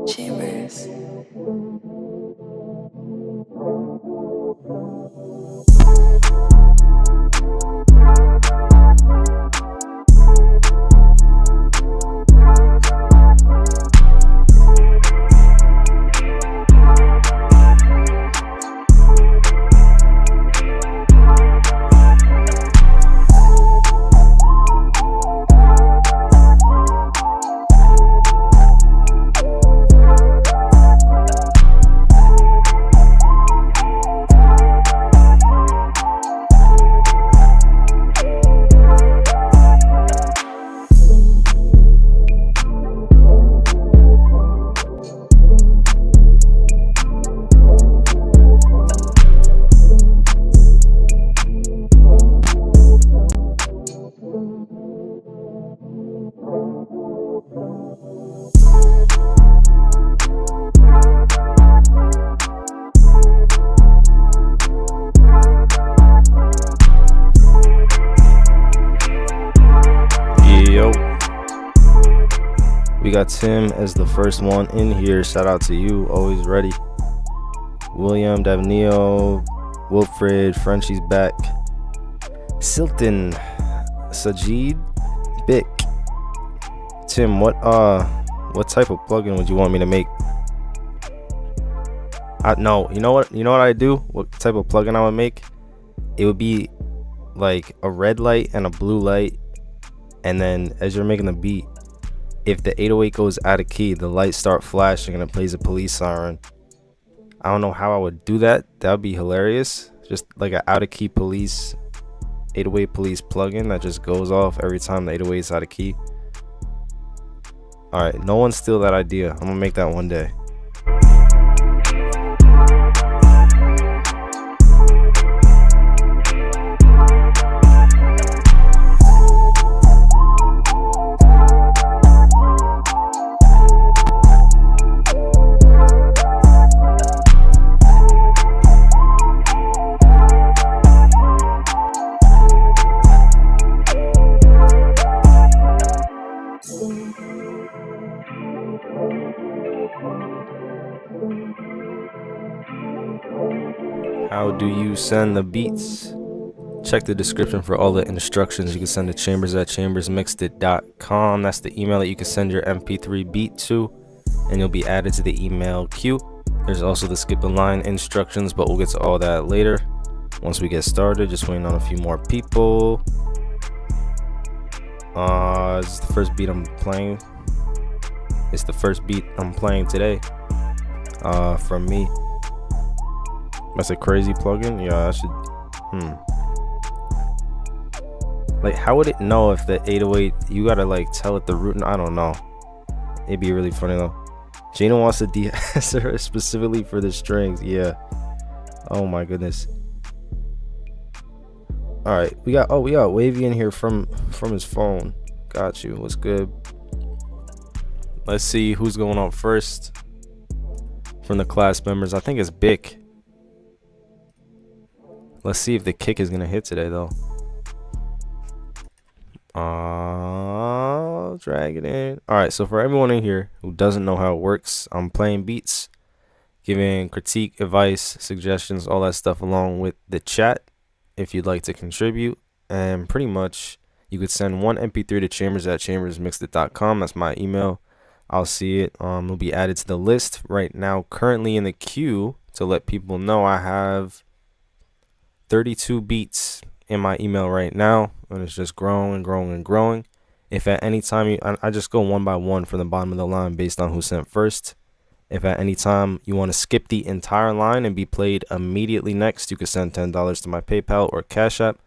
Chambers. Yo, we got Tim as the first one in here. Shout out to you, always ready. William, Davneo, Wilfred, Frenchie's back. Silton, Sajid, Bick. Tim, what type of plugin would you want me to make? No, you know what I do? What type of plugin I would make? It would be like a red light and a blue light, and then as you're making the beat, if the 808 goes out of key, the lights start flashing and it plays a police siren. I don't know how I would do that. That would be hilarious. Just like an out of key police 808 police plugin that just goes off every time the 808 is out of key. All right, no one steal that idea. I'm gonna make that one day. How do you send the beats? Check the description for all the instructions. You can send to chambers@chambersmixedit.com. That's the email that you can send your MP3 beat to, and you'll be added to the email queue. There's also the skip a line instructions, but we'll get to all that later once we get started. Just waiting on a few more people. This is the first beat I'm playing. It's the first beat I'm playing today from me. That's a crazy plugin. Yeah, I should. Like, how would it know if the 808? You gotta like tell it the root. I don't know. It'd be really funny though. Gina wants to de-answer specifically for the strings. Yeah. Oh my goodness. All right, we got Wavy in here from his phone. Got you. What's good? Let's see who's going on first from the class members. I think it's Bick. Let's see if the kick is gonna hit today though. Drag it in. All right, so for everyone in here who doesn't know how it works, I'm playing beats, giving critique, advice, suggestions, all that stuff along with the chat if you'd like to contribute. And pretty much you could send one MP3 to chambers@chambersmixedit.com. That's my email. I'll see it. It'll be added to the list right now, currently in the queue, to let people know I have 32 beats in my email right now, and it's just growing and growing and growing. If at any time I just go one by one from the bottom of the line based on who sent first. If at any time you want to skip the entire line and be played immediately next, you can send $10 to my PayPal or CashApp.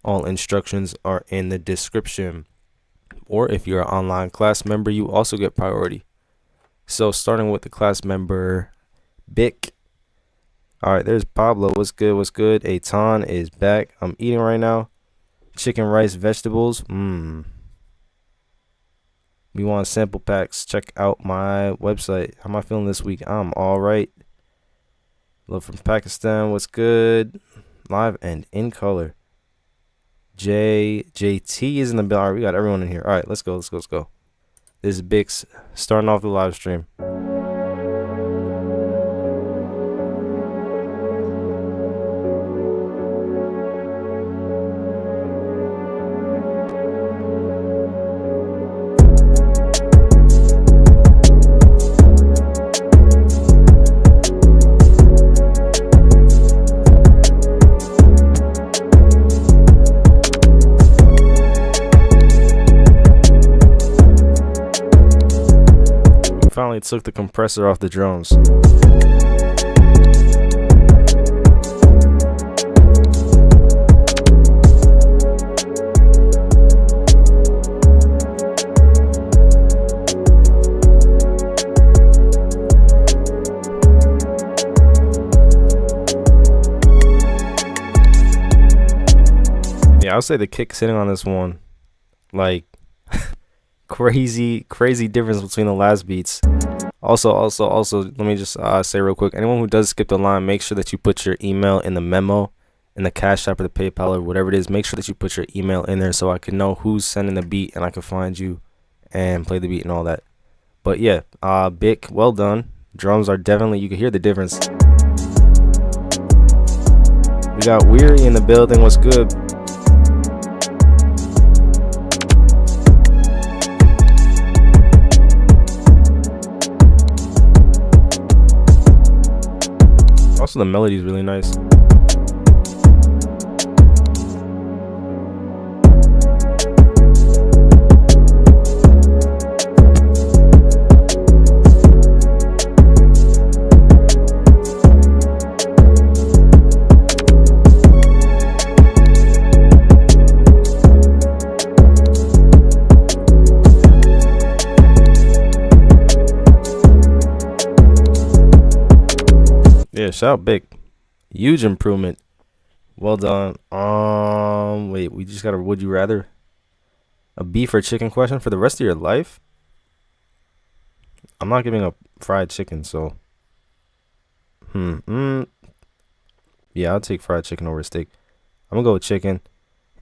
All instructions are in the description. Or if you're an online class member, you also get priority. So starting with the class member Bick. All right, there's Pablo. What's good? What's good? Eitan is back. I'm eating right now. Chicken, rice, vegetables. We want sample packs. Check out my website. How am I feeling this week? I'm all right. Love from Pakistan. What's good? Live and in color. JT is in the building. All right, we got everyone in here. All right, let's go. This is Bix starting off the live stream. Finally took the compressor off the drums. Yeah, I'll say the kick sitting on this one, like crazy difference between the last beats. Also, let me just say real quick, anyone who does skip the line, make sure that you put your email in the memo, in the Cash App or the PayPal or whatever it is. Make sure that you put your email in there so I can know who's sending the beat and I can find you and play the beat and all that. But yeah, Bic, well done. Drums are definitely, you can hear the difference. We got Weary in the building. What's good? Also, the melody is really nice. Yeah, shout out Big. Huge improvement. Well done. Wait, we just got a would you rather? A beef or chicken question for the rest of your life? I'm not giving up fried chicken, so. Yeah, I'll take fried chicken over steak. I'm gonna go with chicken.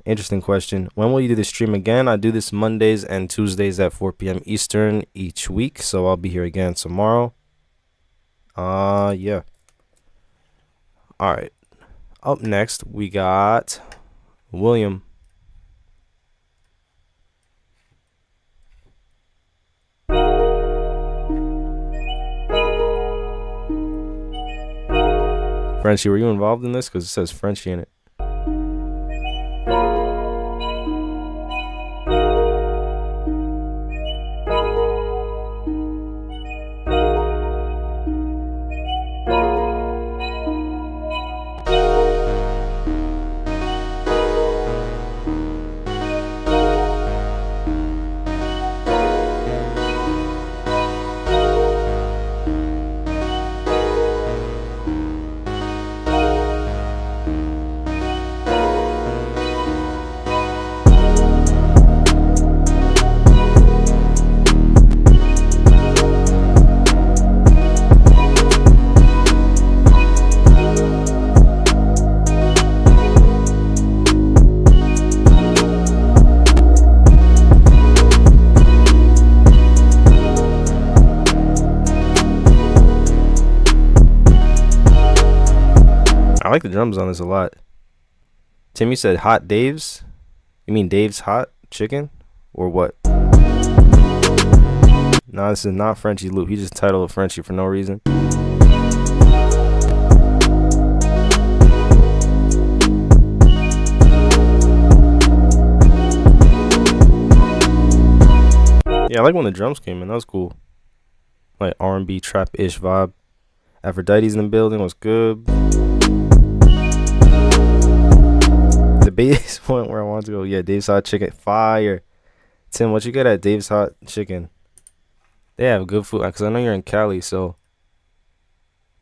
Interesting question. When will you do the stream again? I do this Mondays and Tuesdays at 4 p.m. Eastern each week, so I'll be here again tomorrow. Yeah. All right. Up next, we got William. Frenchie, were you involved in this? Because it says Frenchie in it. I like the drums on this a lot. Timmy said Hot Dave's. You mean Dave's Hot Chicken? Or what? No, this is not Frenchie Loop. He just titled it Frenchie for no reason. Yeah, I like when the drums came in. That was cool. Like R&B trap-ish vibe. Aphrodite's in the building. Was good. The base point where I want to go. Yeah, Dave's Hot Chicken. Fire. Tim, what you get at Dave's Hot Chicken? They have good food. Because I know you're in Cali, so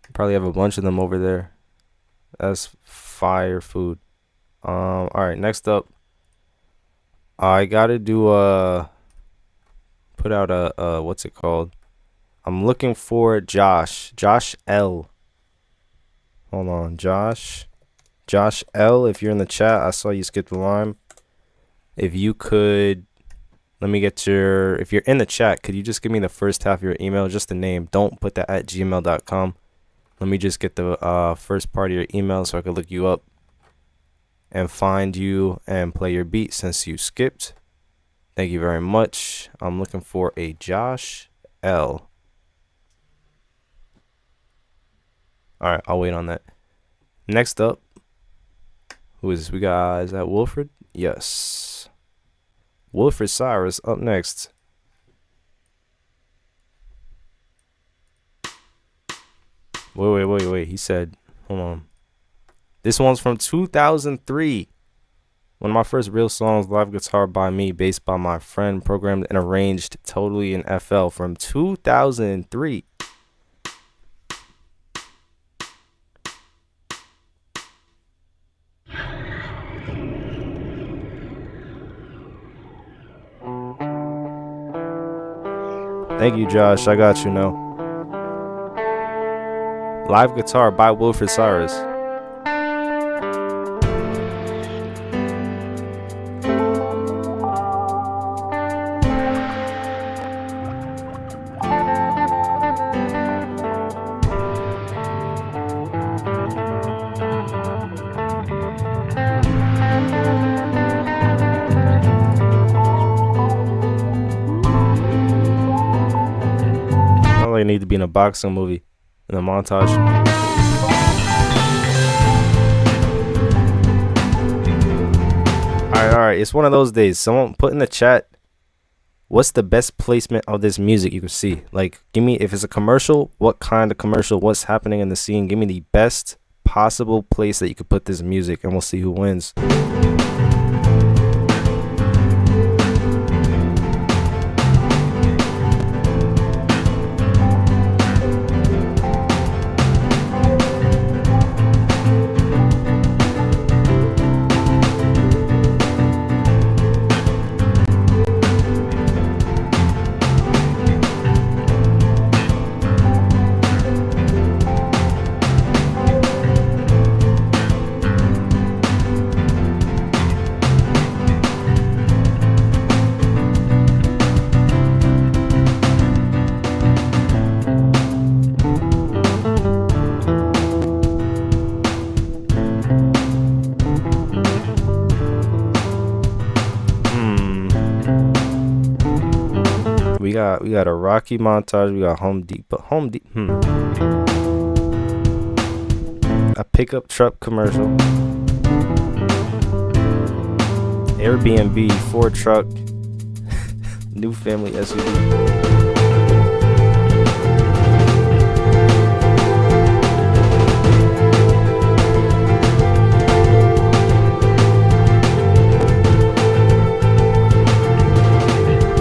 you probably have a bunch of them over there. That's fire food. Alright, next up. I gotta do put out a what's it called? I'm looking for Josh L. Hold on, Josh L, if you're in the chat, I saw you skip the line. If you could Let me get your, if you're in the chat, could you just give me the first half of your email, just the name? Don't put that at gmail.com. Let me just get the first part of your email so I can look you up and find you and play your beat since you skipped. Thank you very much. I'm looking for a Josh L. All right, I'll wait on that. Next up, who is, we got, is that Wilfred? Yes. Wilfred Cyrus up next. Wait. He said, hold on. This one's from 2003. One of my first real songs, live guitar by me, based by my friend, programmed and arranged totally in FL from 2003. Thank you, Josh. I got you now. Live guitar by Wilfred Cyrus. They need to be in a boxing movie, in a montage. All right. It's one of those days. Someone put in the chat, what's the best placement of this music you can see? Like, give me, if it's a commercial, what kind of commercial? What's happening in the scene? Give me the best possible place that you could put this music, and we'll see who wins. We got a Rocky montage. We got Home Depot. A pickup truck commercial. Airbnb, Ford truck, new family SUV.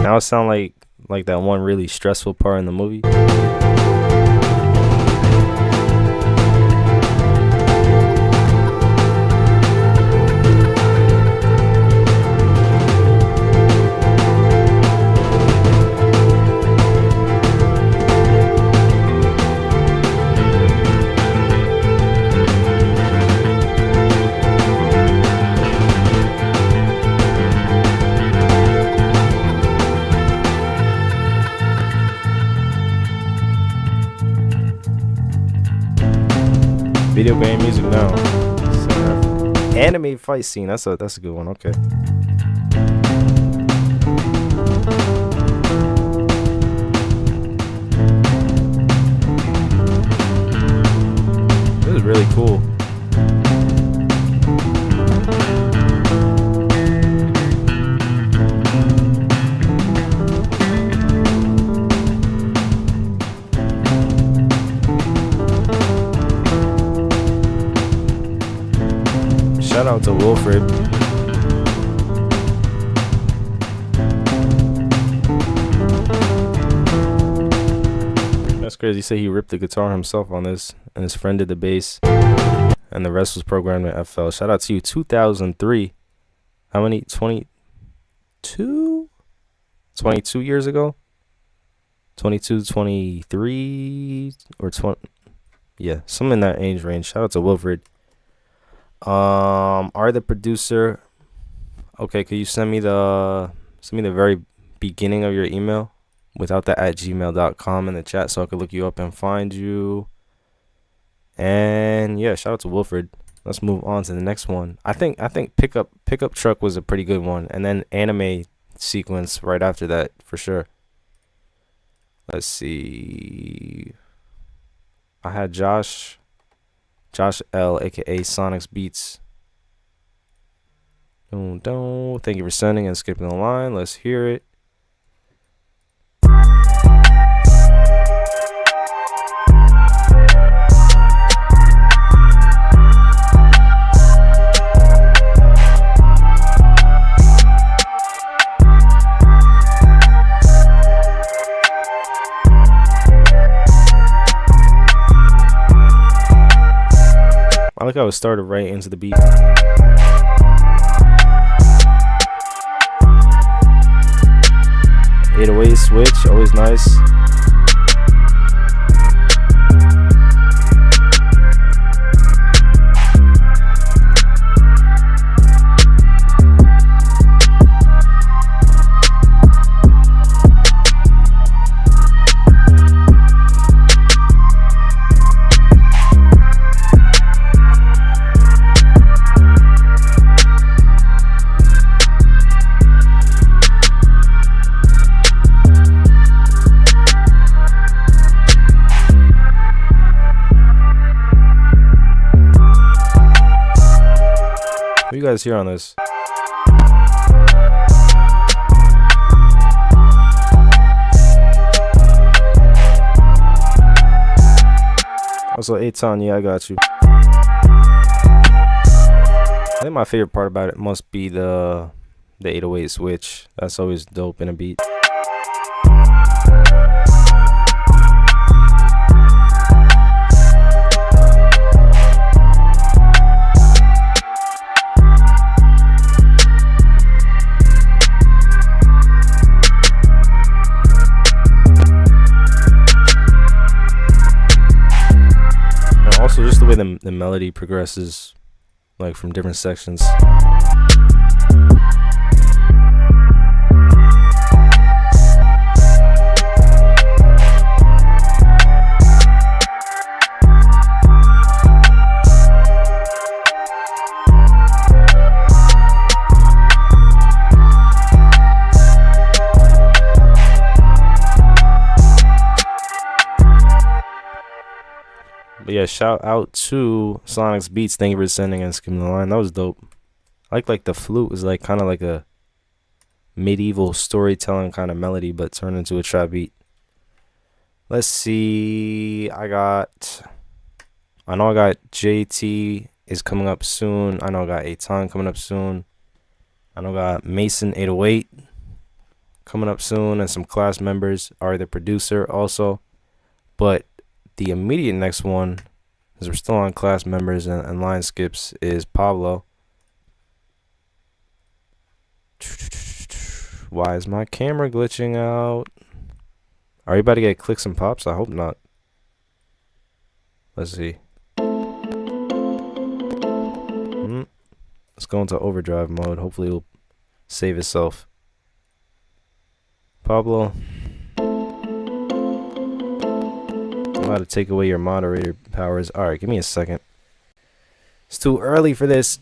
Now it sounds like that one really stressful part in the movie. Video game music now. Anime fight scene. That's a good one. Okay. This is really cool. Shout out to Wilfred. That's crazy. He said he ripped the guitar himself on this, and his friend did the bass, and the rest was programmed in FL. Shout out to you. 2003. How many? 22? 22 years ago? 22, 23, or 20? Yeah, some in that age range. Shout out to Wilfred. Are the producer? Okay, could you send me the very beginning of your email without the @gmail.com in the chat so I could look you up and find you. And yeah, shout out to Wilfred. Let's move on to the next one. I think pickup truck was a pretty good one, and then anime sequence right after that for sure. Let's see. I had Josh L, aka Sonic's Beats. Thank you for sending and skipping the line. Let's hear it. I like how it started right into the beat. 808 switch, always nice. What do you guys hear on this? Also, Aton, yeah, I got you. I think my favorite part about it must be the 808 switch. That's always dope in a beat. Also, just the way the melody progresses, like from different sections. But yeah, shout out to Sonic's Beats. Thank you for sending and skipping the line. That was dope. I like the flute was like kind of like a medieval storytelling kind of melody, but turned into a trap beat. Let's see. I know I got JT is coming up soon. I know I got Aton coming up soon. I know I got Mason 808 coming up soon, and some class members are the producer also. But the immediate next one, as we're still on class members and line skips, is Pablo. Why is my camera glitching out? Are you about to get clicks and pops? I hope not. Let's see. Let's go into overdrive mode. Hopefully it'll save itself. Pablo. I'm about to take away your moderator powers. Alright, give me a second. It's too early for this.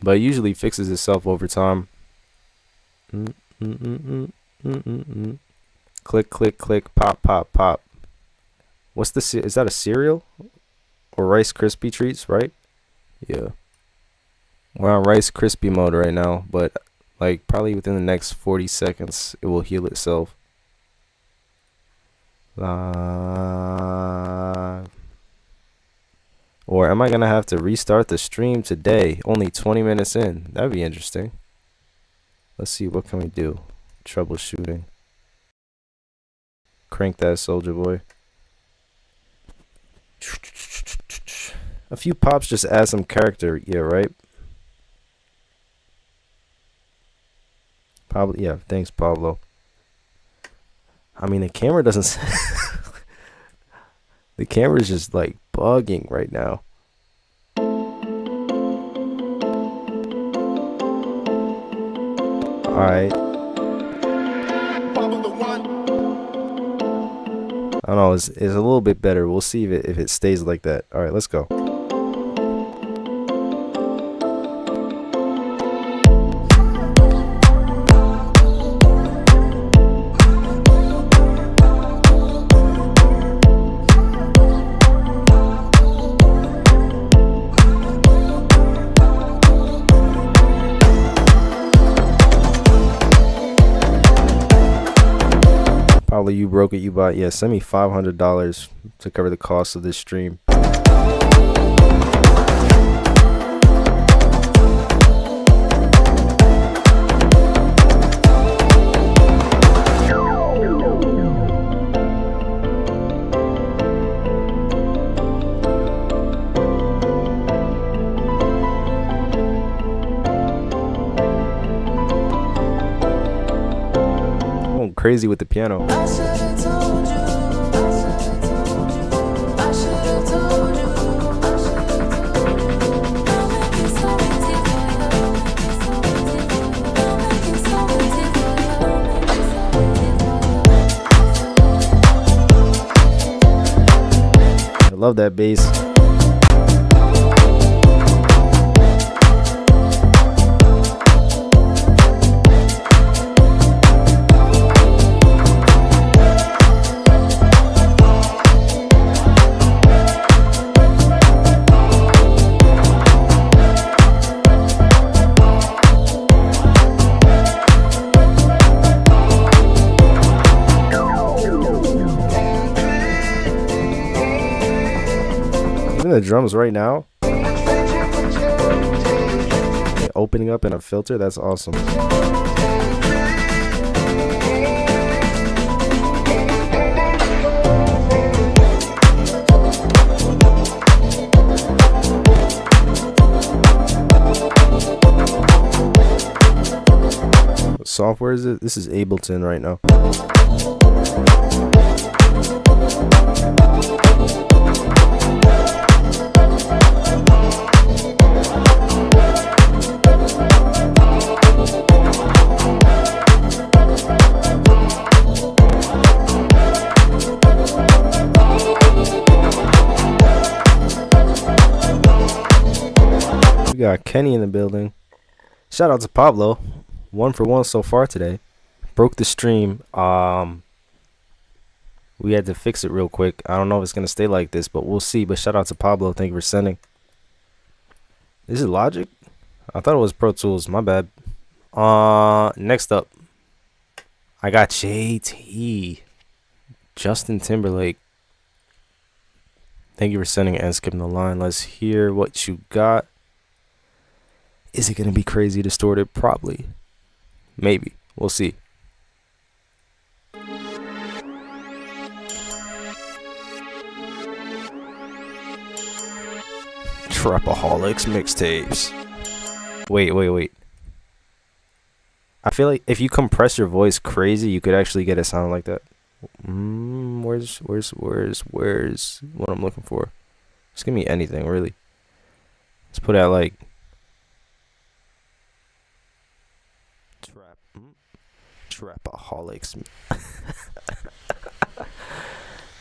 But it usually fixes itself over time. Click, click, click, pop, pop, pop. What's the is that a cereal? Or Rice Krispie treats, right? Yeah. We're on Rice Krispie mode right now, but like probably within the next 40 seconds it will heal itself. Or am I gonna have to restart the stream today? Only 20 minutes in. That'd be interesting. Let's see, what can we do? Troubleshooting. Crank that, soldier boy. A few pops just add some character, yeah, right? Pablo, yeah, thanks, Pablo. I mean, the camera doesn't. The camera's just like bugging right now. Alright. I don't know, it's a little bit better. We'll see if it stays like that. All right, let's go. Probably you broke it, you bought. Yeah, send me $500 to cover the cost of this stream. Going crazy with the piano. I love that bass. The drums right now, opening up in a filter, that's awesome. What software is it? This is Ableton right now. We got Kenny in the building. Shout out to Pablo. 1 for 1 so far today. Broke the stream. We had to fix it real quick. I don't know if it's gonna stay like this, but we'll see. But shout out to Pablo. Thank you for sending. Is it Logic? I thought it was Pro Tools. My bad. Next up, I got JT. Justin Timberlake. Thank you for sending and skipping the line. Let's hear what you got. Is it going to be crazy distorted? Probably. Maybe. We'll see. Trapaholics mixtapes. Wait. I feel like if you compress your voice crazy, you could actually get a sound like that. Where's what I'm looking for? Just give me anything, really. Let's put out like Trapaholics.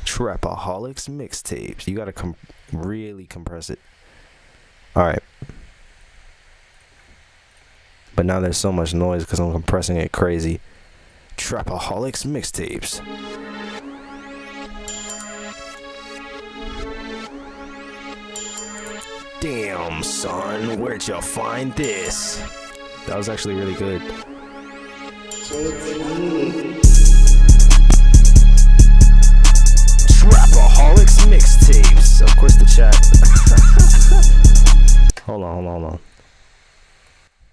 Trapaholics mixtapes. You gotta really compress it. Alright. But now there's so much noise because I'm compressing it crazy. Trapaholics mixtapes. Damn, son, where'd you find this? That was actually really good. Trapaholics mixtapes. Of course, the chat. Hold on.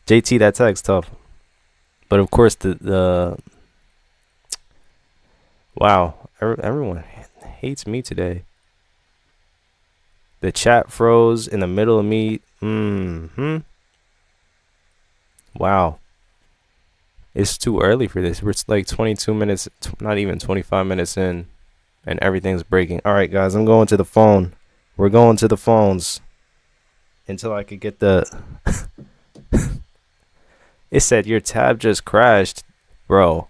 JT, that tag's tough. But of course, the wow, everyone hates me today. The chat froze in the middle of me. Wow. It's too early for this. We're like 22 minutes, not even 25 minutes in, and everything's breaking. All right, guys, I'm going to the phone. We're going to the phones until I could get the... It said your tab just crashed. Bro,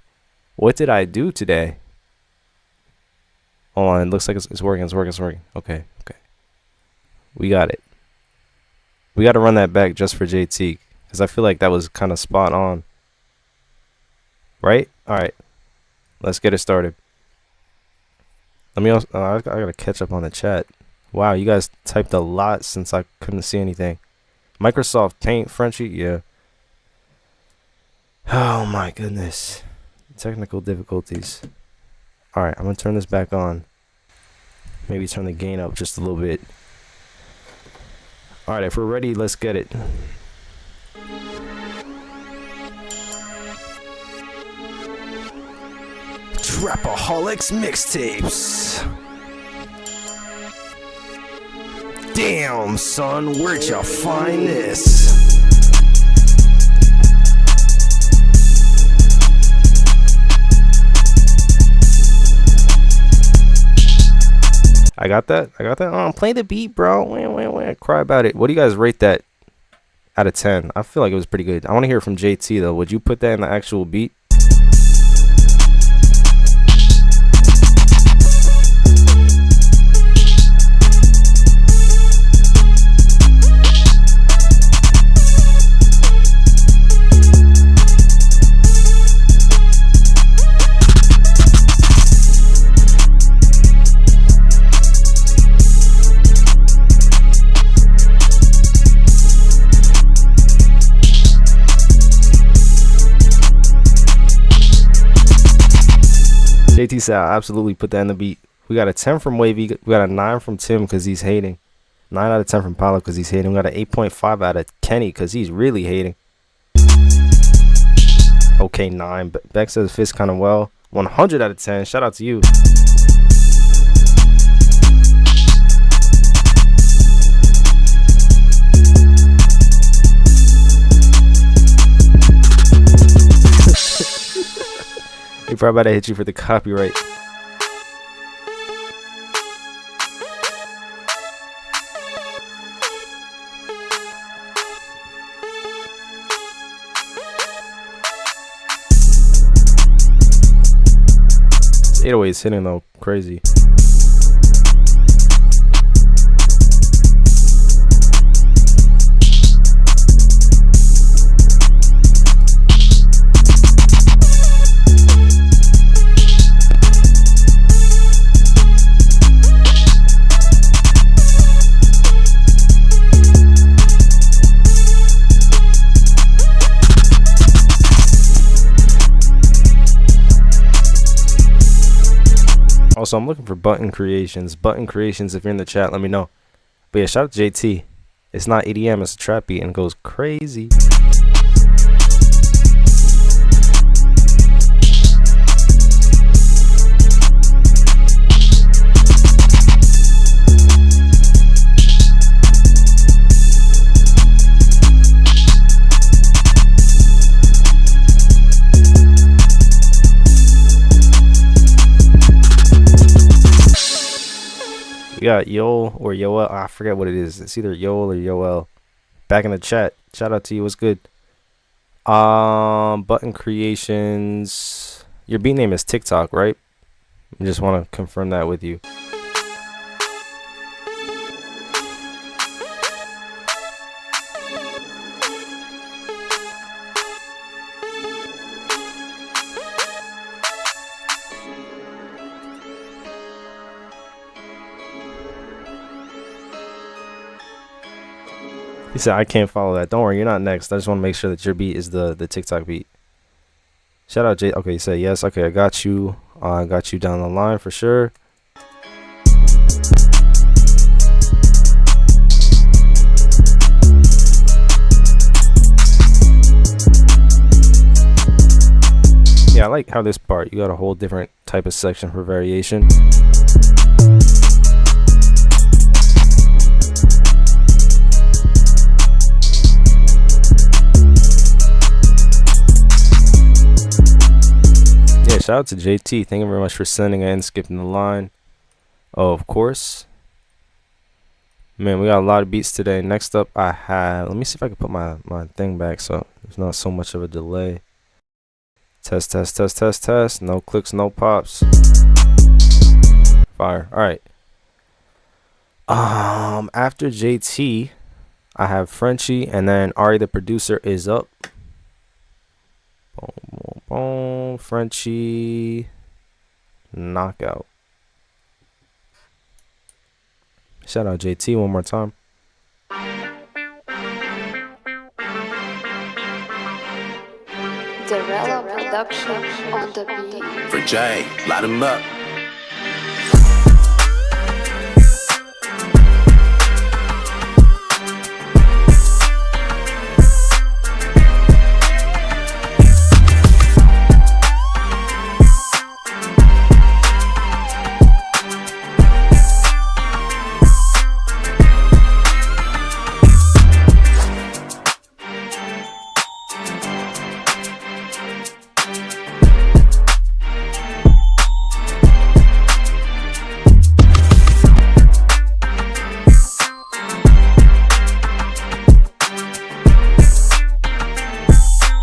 What did I do today? Hold on, it looks like it's working. It's working. Okay. We got it. We got to run that back just for JT, because I feel like that was kind of spot on. Right? All right. Let's get it started. Let me also, I gotta catch up on the chat. Wow, you guys typed a lot since I couldn't see anything. Microsoft Paint, Frenchie, yeah. Oh my goodness. Technical difficulties. Alright, I'm gonna turn this back on. Maybe turn the gain up just a little bit. Alright, if we're ready, let's get it. Trapaholics mixtapes. Damn, son, where'd you find this? I got that. Oh, play the beat, bro. Wait. Cry about it. What do you guys rate that out of 10? I feel like it was pretty good. I want to hear from JT though. Would you put that in the actual beat? JT said, I'll absolutely put that in the beat. We got a 10 from Wavy. We got a 9 from Tim because he's hating. 9 out of 10 from Paulo because he's hating. We got an 8.5 out of Kenny because he's really hating. Okay, 9. But Beck says fits kind of well. 100 out of 10. Shout out to you. He probably about to hit you for the copyright. This 808 is hitting though, crazy. Also, I'm looking for button creations. Button creations, if you're in the chat, let me know. But yeah, shout out to JT. It's not EDM, it's a trap beat and it goes crazy. We got Yoel or Yoel. I forget what it is. It's either Yoel or Yoel. Back in the chat. Shout out to you. What's good? Button creations. Your beat name is TikTok, right? I just want to confirm that with you. He said, I can't follow that. Don't worry, you're not next. I just want to make sure that your beat is the TikTok beat. Shout out Jay. Okay, he said yes. Okay, I got you. I got you down the line for sure. Yeah, I like how this part, you got a whole different type of section for variation. Shout out to JT. Thank you very much for sending in, skipping the line. Oh, of course. Man, we got a lot of beats today. Next up, I have... Let me see if I can put my thing back so there's not so much of a delay. Test, test, test, test, test. No clicks, no pops. Fire. All right. After JT, I have Frenchie, and then Ari the producer is up. Boom, boom, boom. Frenchie, knockout. Shout out JT one more time. The Rella production on the beat. For Jay, light him up.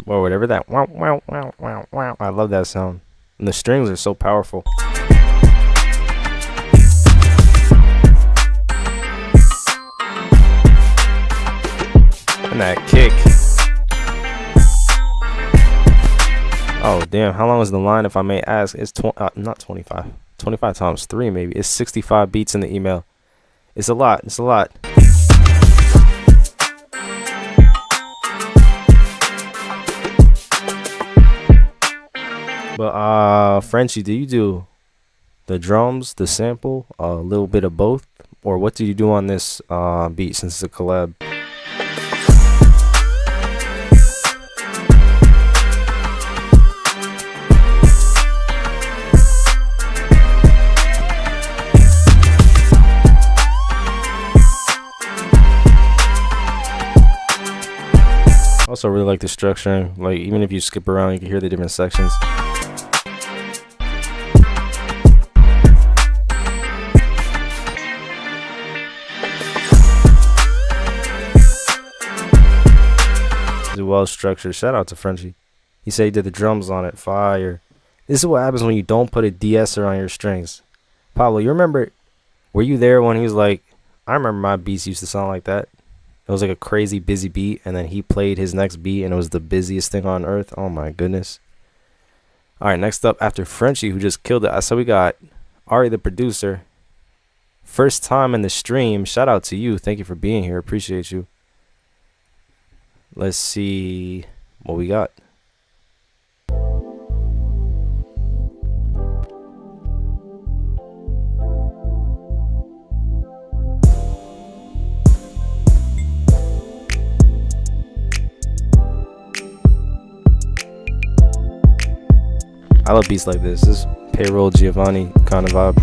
Or whatever that wow wow wow wow wow. I love that sound. And the strings are so powerful. And that kick. Oh damn, how long is the line if I may ask? It's not 25. 25 times 3 maybe. It's 65 beats in the email. It's a lot. It's a lot. But Frenchie, do you do the drums, the sample, a little bit of both, or what do you do on this beat since it's a collab? Also really like the structuring, like even if you skip around you can hear the different sections. Well structured. Shout out to Frenchie. He said he did the drums on it. Fire. This is what happens when you don't put a de-esser on your strings. Pablo, you remember, were you there when he was like, I remember my beats used to sound like that. It was like a crazy busy beat, and then he played his next beat and it was the busiest thing on earth. Oh my goodness. Alright, next up after Frenchie, who just killed it. So we got Ari the producer. First time in the stream. Shout out to you. Thank you for being here. Appreciate you. Let's see what we got. I love beats like this. This is Payroll Giovanni kind of vibe.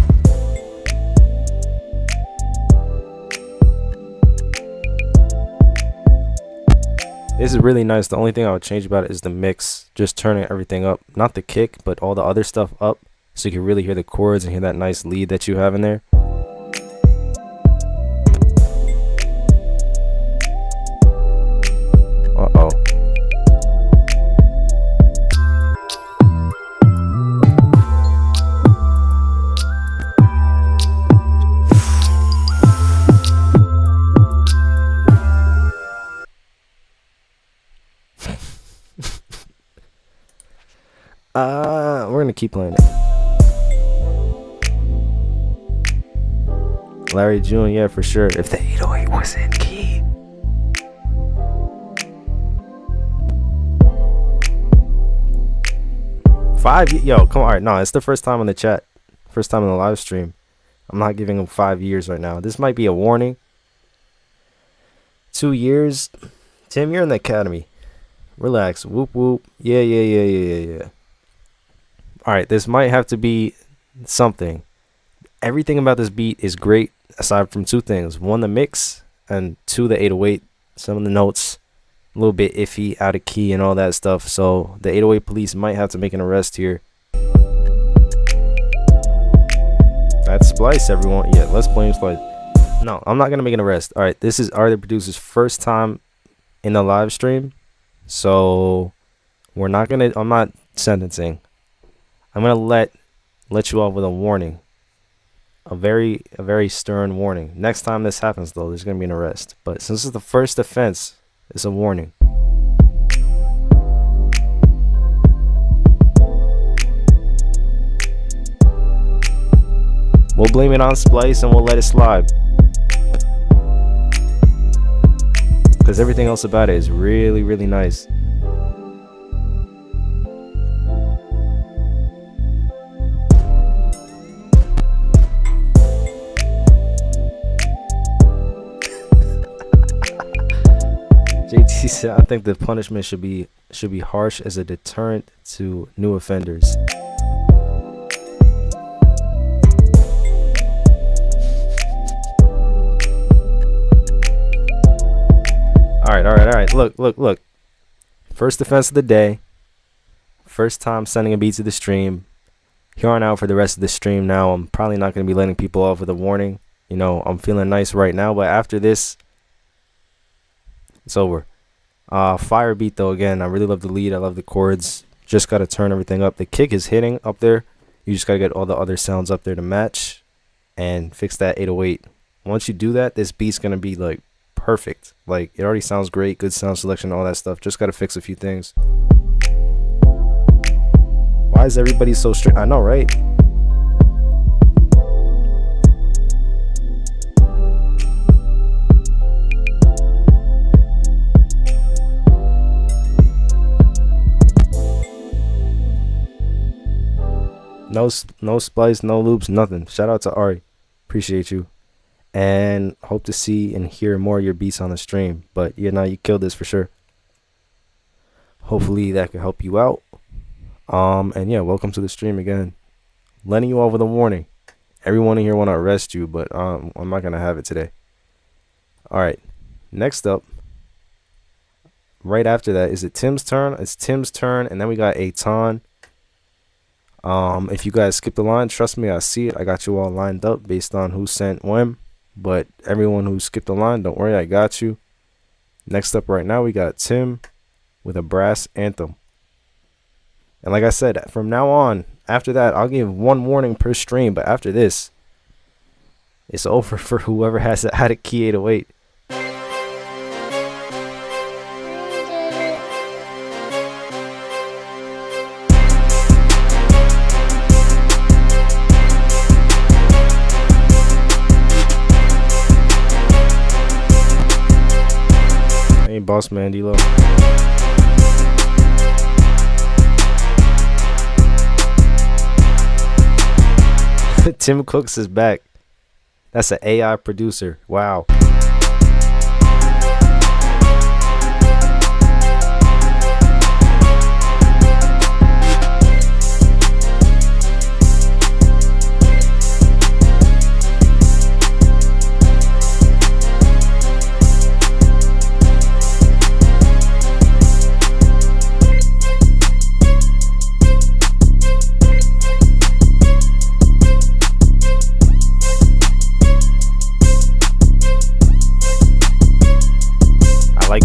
This is really nice. The only thing I would change about it is the mix. Just turning everything up. Not the kick, but all the other stuff up. So you can really hear the chords and hear that nice lead that you have in there. Uh-oh. We're gonna keep playing it. Larry June, yeah, for sure. If the 808 was in key. Yo, come on. All right, no, it's the first time on the chat. First time in the live stream. I'm not giving him 5 years right now. This might be a warning. 2 years. Tim, you're in the academy. Relax. Whoop, whoop. Yeah. Alright, this might have to be something. Everything about this beat is great, aside from two things. One, the mix, and two, the 808. Some of the notes, a little bit iffy, out of key, and all that stuff. So, the 808 police might have to make an arrest here. That's Splice, everyone. Yeah, let's blame Splice. No, I'm not going to make an arrest. Alright, this is Ari the producer's first time in the live stream. So, I'm not sentencing. I'm gonna let you off with a warning. A very stern warning. Next time this happens, though, there's gonna be an arrest. But since it's the first offense, it's a warning. We'll blame it on Splice and we'll let it slide. Because everything else about it is really, really nice. JT said, I think the punishment should be harsh as a deterrent to new offenders. All right. Look. First offense of the day. First time sending a beat to the stream. Here on out for the rest of the stream now. I'm probably not going to be letting people off with a warning. You know, I'm feeling nice right now, but after this, it's over. Fire beat though. Again, I really love the lead. I love the chords. Just got to turn everything up. The kick is hitting up there. You just got to get all the other sounds up there to match and fix that 808. Once you do that, this beat's going to be like perfect. Like, it already sounds great. Good sound selection, all that stuff. Just got to fix a few things. Why is everybody so strict? I know, right? No splice, no loops, nothing. Shout out to Ari. Appreciate you. And hope to see and hear more of your beats on the stream. But yeah, now you killed this for sure. Hopefully that can help you out. And yeah, welcome to the stream again. Letting you off with a warning. Everyone in here want to arrest you, but I'm not gonna have it today. Alright. Next up. Right after that, is it Tim's turn? It's Tim's turn, and then we got Aton. If you guys skip the line, trust me, I see it. I got you all lined up based on who sent when. But everyone who skipped the line, don't worry, I got you. Next up right now, we got Tim with a brass anthem. And like I said, from now on, after that, I'll give one warning per stream. But after this, it's over for whoever has had a key 808. Hey, boss man, D-Lo. Tim Cooks is back. That's an AI producer. Wow.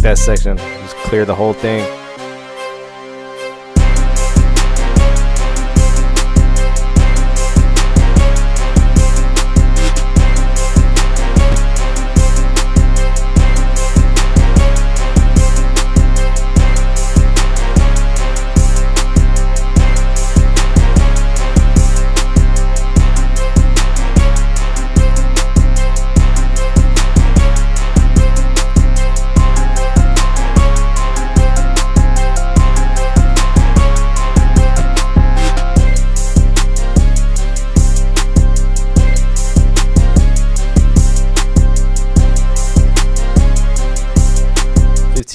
That section, just clear the whole thing.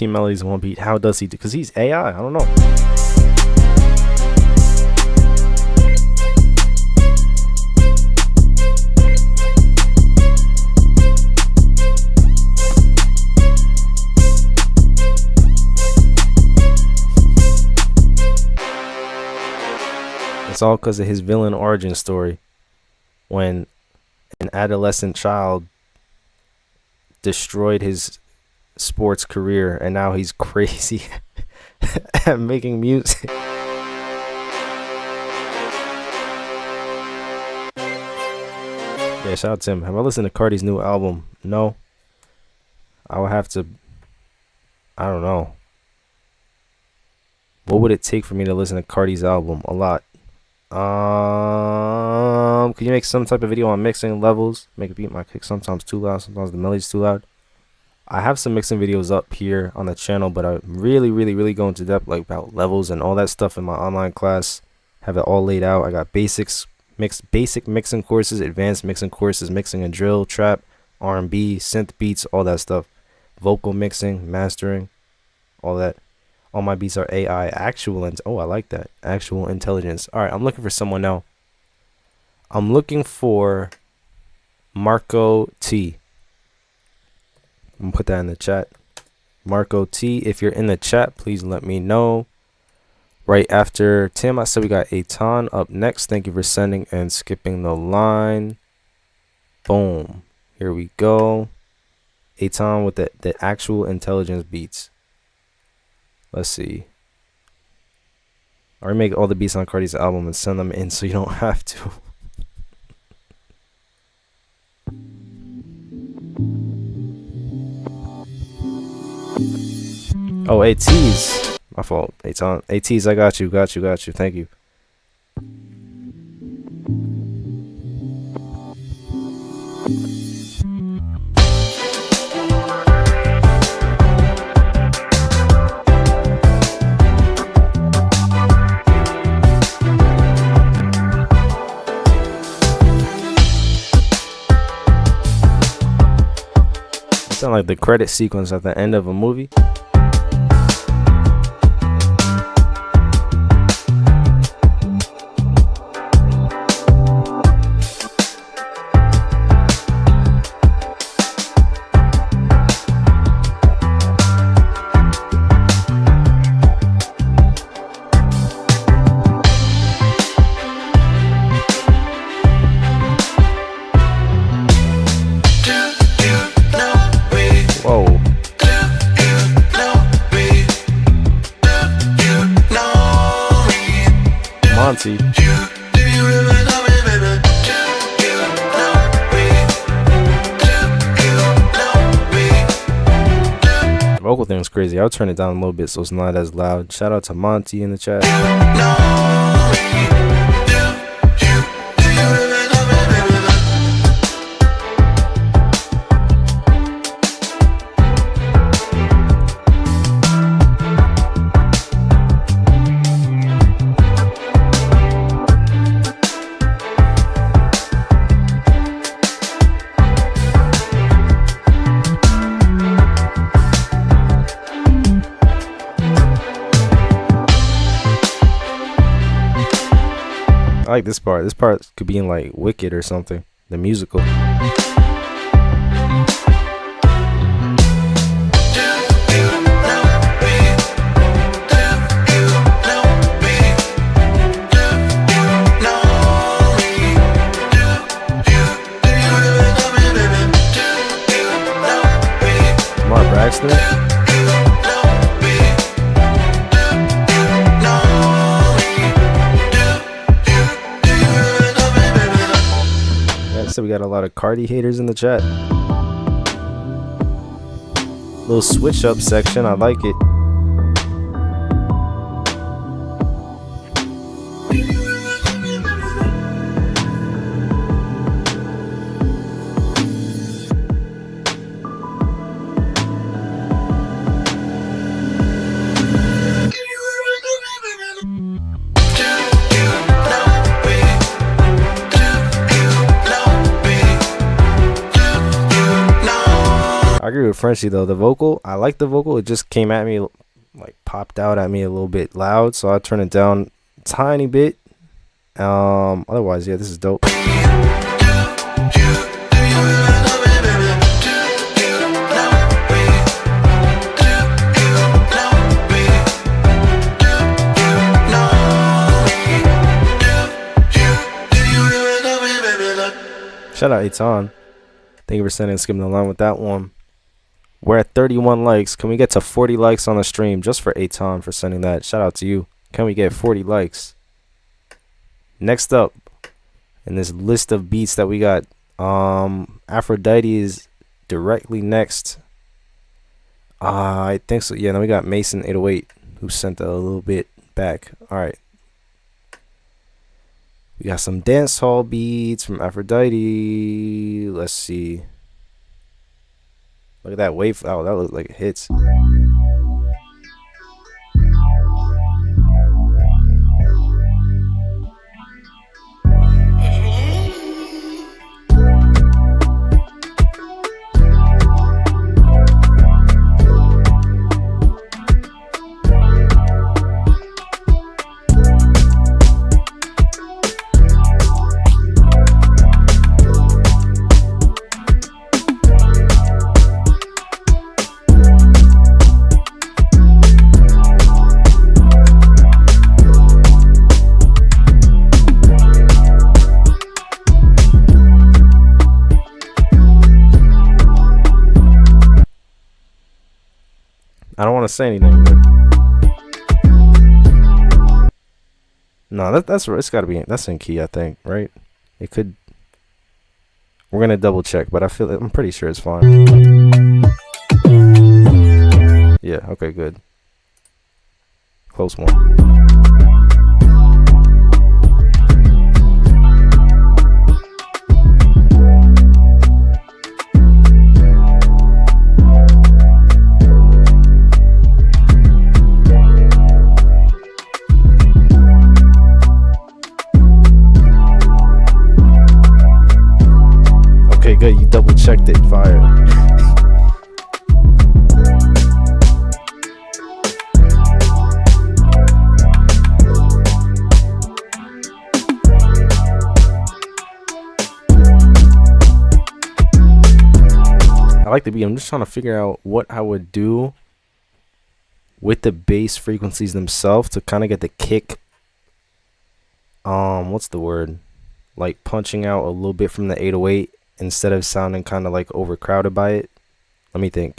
Melodies one beat. How does he do? Because he's AI. I don't know. It's all because of his villain origin story, when an adolescent child destroyed his sports career and now he's crazy at making music. Yeah, shout out to him. Have I listened to Cardi's new album? No. I would have to. I don't know. What would it take for me to listen to Cardi's album? A lot. Can you make some type of video on mixing levels? Make a beat my kick sometimes too loud, sometimes the melody's too loud. I have some mixing videos up here on the channel, but I really go into depth like about levels and all that stuff in my online class. Have it all laid out. I got basic mixing courses, advanced mixing courses, mixing and drill, trap, R&B, synth beats, all that stuff. Vocal mixing, mastering, all that. All my beats are AI, oh, I like that. Actual intelligence. All right, I'm looking for someone now. I'm looking for Marco T. I'm gonna put that in the chat. Marco T. If you're in the chat, please let me know. Right after Tim, I said we got Aton up next. Thank you for sending and skipping the line. Boom. Here we go. Aton with the actual intelligence beats. Let's see. Or make all the beats on Cardi's album and send them in so you don't have to. Oh, ATs. My fault. Aton. ATs, I got you. Thank you. Sound like the credit sequence at the end of a movie. Monty. Vocal thing is crazy. I'll turn it down a little bit so it's not as loud. Shout out to Monty in the chat. I like this part. This part could be in like Wicked or something. The musical. Mark Braxton. So we got a lot of Cardi haters in the chat. Little switch up section, I like it. I agree with Frenchie though. The vocal, I like the vocal. It just came at me, like popped out at me a little bit loud, so I turned it down a tiny bit. Otherwise, yeah, this is dope. Shout out Aton. Thank you for sending and skipping the line with that one. We're at 31 likes. Can we get to 40 likes on the stream just for Aton for sending that? Shout out to you. Can we get 40 likes? Next up in this list of beats that we got Aphrodite is directly next. I think so. Yeah, then we got Mason 808 who sent a little bit back. All right. We got some dance hall beats from Aphrodite. Let's see. Look at that wave. Oh, that looks like it hits. I don't want to say anything, but no, that's it's got to be, that's in key, I think, right? It could. We're gonna double check, but I'm pretty sure it's fine. Yeah. Okay. Good. Close one. Good, you double checked it. Fire. I like the beat. I'm just trying to figure out what I would do with the bass frequencies themselves to kind of get the kick. What's the word? Like punching out a little bit from the 808. Instead of sounding kind of like overcrowded by it. Let me think.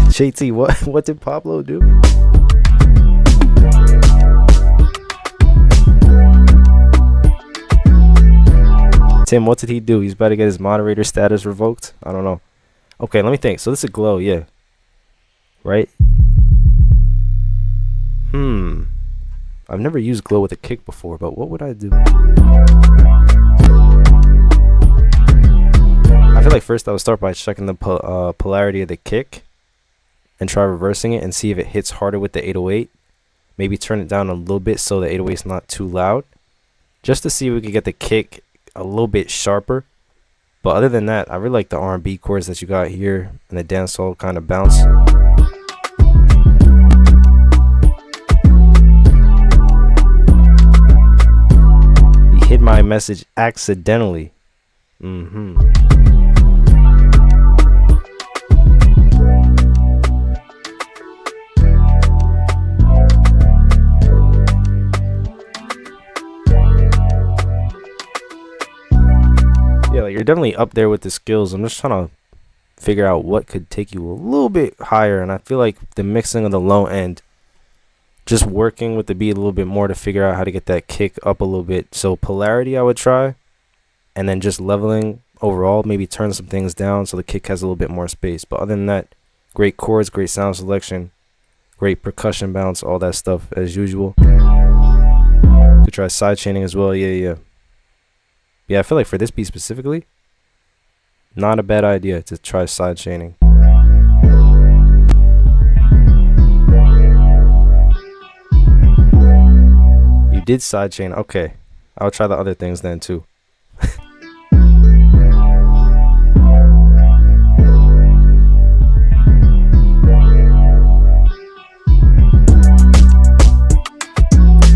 JT, what did Pablo do? Tim, what did he do? He's about to get his moderator status revoked? I don't know. Okay, let me think. So this is glow, yeah. Right? I've never used glow with a kick before, but what would I do? I feel like first I would start by checking the polarity of the kick and try reversing it and see if it hits harder with the 808. Maybe turn it down a little bit so the 808 is not too loud. Just to see if we could get the kick a little bit sharper. But other than that, I really like the R&B chords that you got here and the dancehall kind of bounce. He hit my message accidentally. Yeah, like you're definitely up there with the skills. I'm just trying to figure out what could take you a little bit higher, and I feel like the mixing of the low end, just working with the beat a little bit more to figure out how to get that kick up a little bit. So polarity I would try, and then just leveling overall, maybe turn some things down so the kick has a little bit more space. But other than that, great chords, great sound selection, great percussion bounce, all that stuff as usual. Could try side chaining as well. Yeah, I feel like for this beat specifically, not a bad idea to try side chaining. You did side chain. Okay, I'll try the other things then too.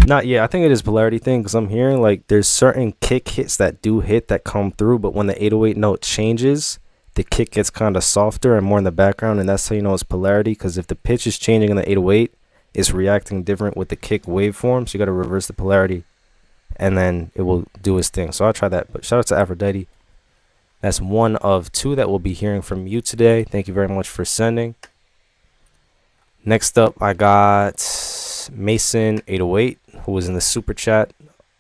Not yet. I think it is polarity thing because I'm hearing like there's certain kick hits that do hit that come through, but when the 808 note changes, the kick gets kind of softer and more in the background, and that's how you know it's polarity, because if the pitch is changing in the 808, it's reacting different with the kick waveform, so you got to reverse the polarity and then it will do its thing. So I'll try that. But shout out to Aphrodite. That's one of two that we'll be hearing from you today. Thank you very much for sending. Next up, I got Mason 808, who was in the super chat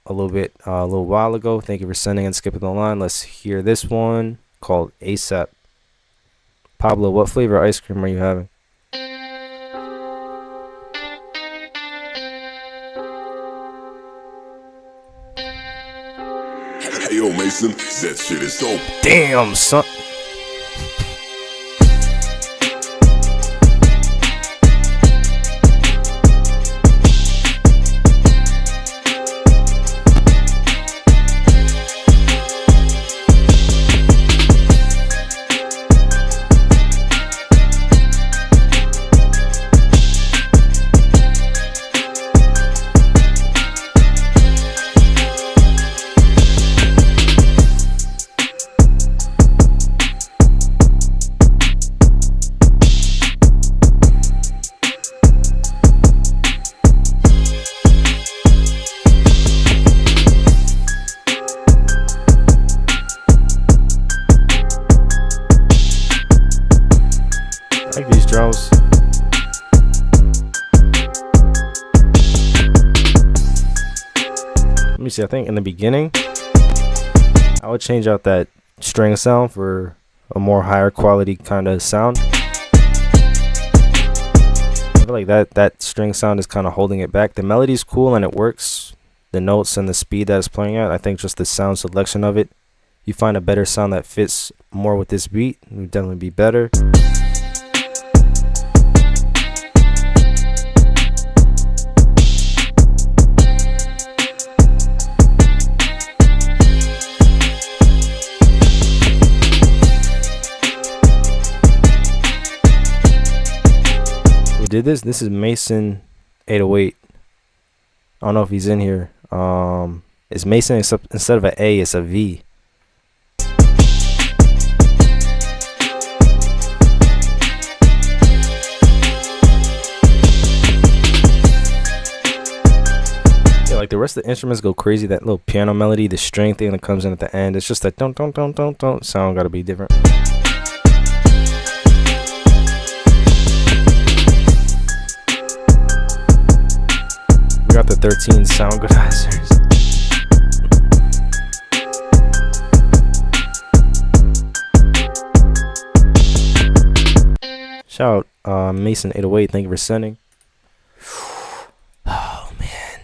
a little while ago. Thank you for sending and skipping the line. Let's hear this one called ASAP. Pablo, what flavor ice cream are you having? Hey yo, Mason, that shit is dope. Damn, son. I like these drums. Let me see. I think in the beginning, I would change out that string sound for a more higher quality kind of sound. I feel like that string sound is kind of holding it back. The melody's cool and it works. The notes and the speed that it's playing at. I think just the sound selection of it. You find a better sound that fits more with this beat. It would definitely be better. Did this is Mason 808. I don't know if he's in here. It's Mason, except instead of an A, it's a V. Yeah, like the rest of the instruments go crazy. That little piano melody, the string thing that comes in at the end, it's just that don't sound gotta be different. We got the 13 Soundgoodizers. Shout out Mason 808. Thank you for sending. Oh man.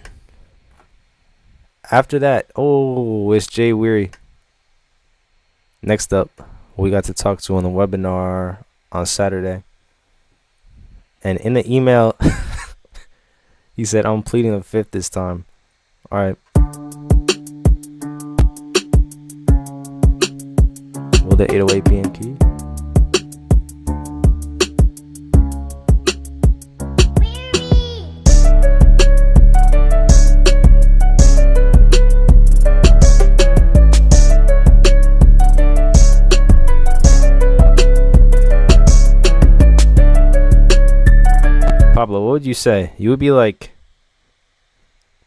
After that, it's Jay Weary. Next up, we got to talk to on the webinar on Saturday. And in the email he said, I'm pleading the fifth this time. All right. Will the 808 be in key? Pablo, what would you say? You would be like,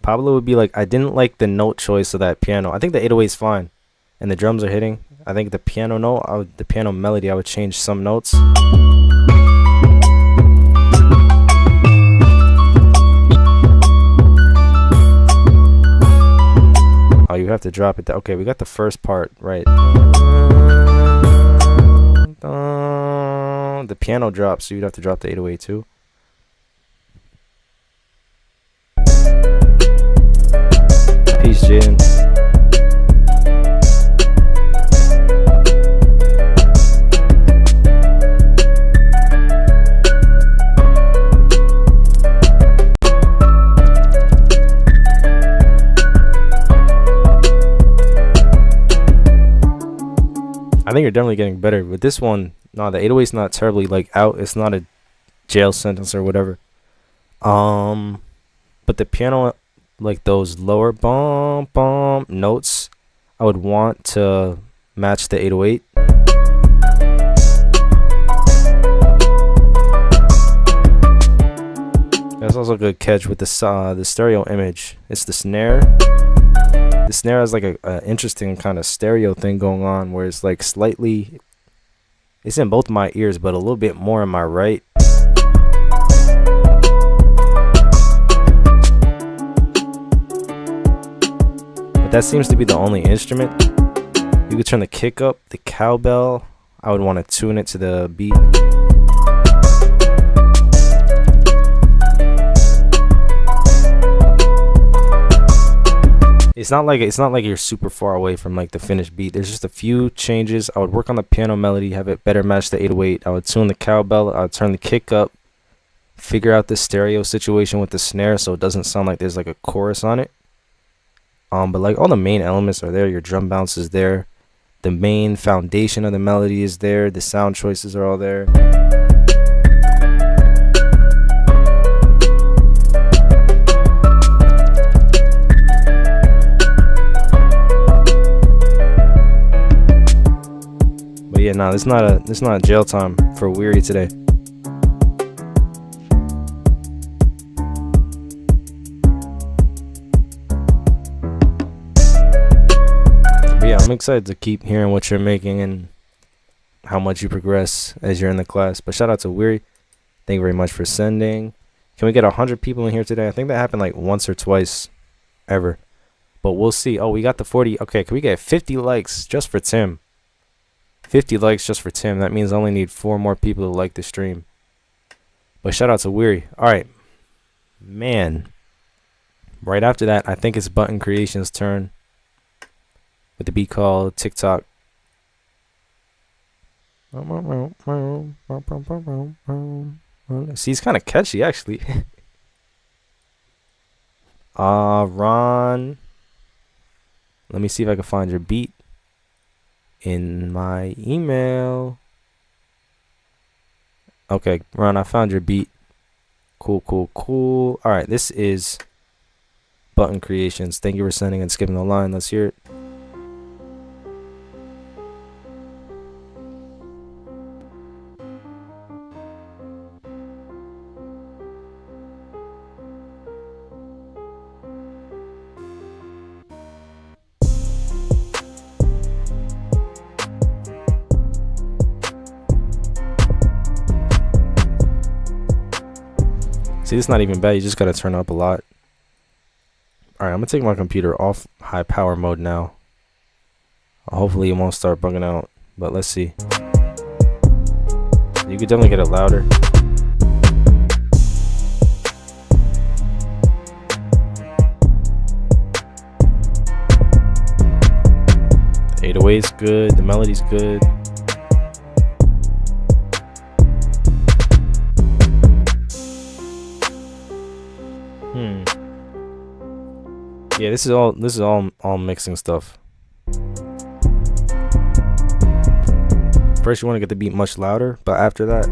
Pablo would be like, I didn't like the note choice of that piano. I think the 808 is fine, and the drums are hitting. I think the piano note, the piano melody, I would change some notes. Oh, you have to drop it. Okay, we got the first part right. The piano drops, so you'd have to drop the 808 too. Peace, Jaden. I think you're definitely getting better with this one. No, the 808's not terribly like out. It's not a jail sentence or whatever. But the piano, like those lower bum notes, I would want to match the 808. That's also a good catch with the stereo image. It's the snare, The snare has like a interesting kind of stereo thing going on where it's like slightly, it's in both my ears, but a little bit more in my right. But that seems to be the only instrument. You could turn the kick up, the cowbell. I would want to tune it to the beat. It's not like you're super far away from like the finished beat. There's just a few changes. I would work on the piano melody, have it better match the 808. I would tune the cowbell. I would turn the kick up, figure out the stereo situation with the snare so it doesn't sound like there's like a chorus on it. But like all the main elements are there. Your drum bounce is there. The main foundation of the melody is there. The sound choices are all there. But yeah, no, it's not a jail time for Weary today. Yeah, I'm excited to keep hearing what you're making and how much you progress as you're in the class. But shout out to Weary. Thank you very much for sending. Can we get 100 people in here today? I think that happened like once or twice ever. But we'll see. Oh, we got the 40. Okay, can we get 50 likes just for Tim? 50 likes just for Tim. That means I only need 4 more people to like the stream. But shout out to Weary. All right. Man. Right after that, I think it's Button Creation's turn. With the beat called TikTok. See, it's kind of catchy, actually. Ron. Let me see if I can find your beat in my email. Okay, Ron, I found your beat. Cool. All right, this is Button Creations. Thank you for sending and skipping the line. Let's hear it. See, it's not even bad. You just gotta turn up a lot. Alright, I'm gonna take my computer off high power mode now. Hopefully it won't start bugging out, but let's see. You could definitely get it louder. The 808's good, the melody's good. Yeah, this is all mixing stuff. First you want to get the beat much louder, but after that,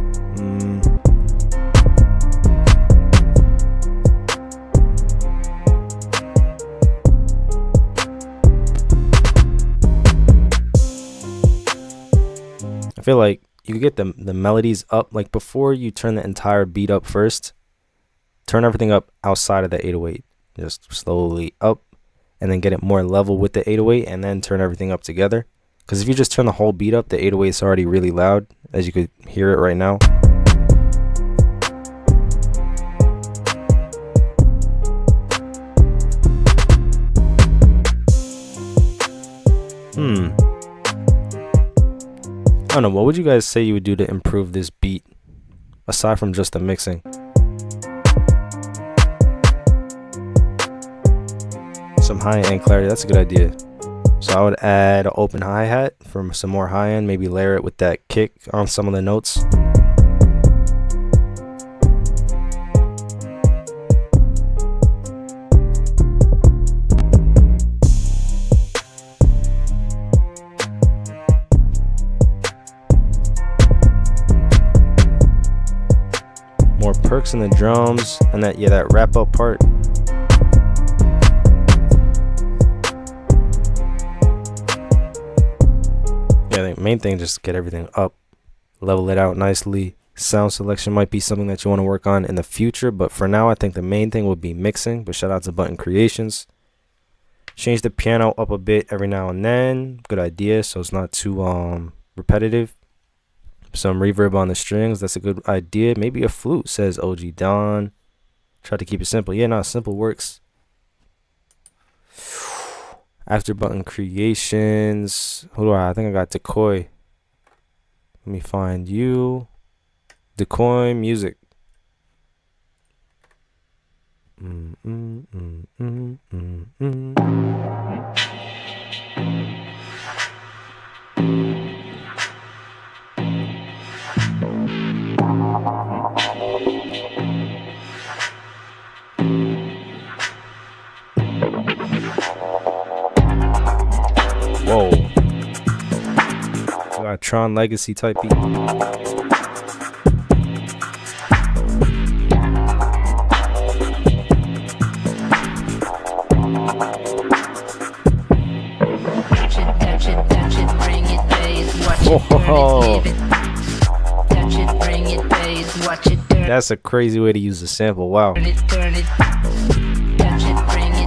I feel like you could get the melodies up, like before you turn the entire beat up first, turn everything up outside of the 808. Just slowly up and then get it more level with the 808 and then turn everything up together. Because if you just turn the whole beat up, the 808 is already really loud, as you could hear it right now. I don't know, what would you guys say you would do to improve this beat aside from just the mixing? Some high-end clarity, that's a good idea. So I would add an open hi-hat for some more high-end, maybe layer it with that kick on some of the notes. More perks in the drums and that wrap up part. Yeah, the main thing, just get everything up, level it out nicely. Sound selection might be something that you want to work on in the future, but for now I think the main thing would be mixing. But shout out to Button Creations. Change the piano up a bit every now and then. Good idea, so it's not too repetitive. Some reverb on the strings. That's a good idea. Maybe a flute, says OG Don. Try to keep it simple. Yeah, no, simple works. After button creations. Who do I think I got Decoy. Let me find you. Decoy music. Whoa. We got Tron Legacy type beat. Oh, that's a crazy way to use a sample. Wow.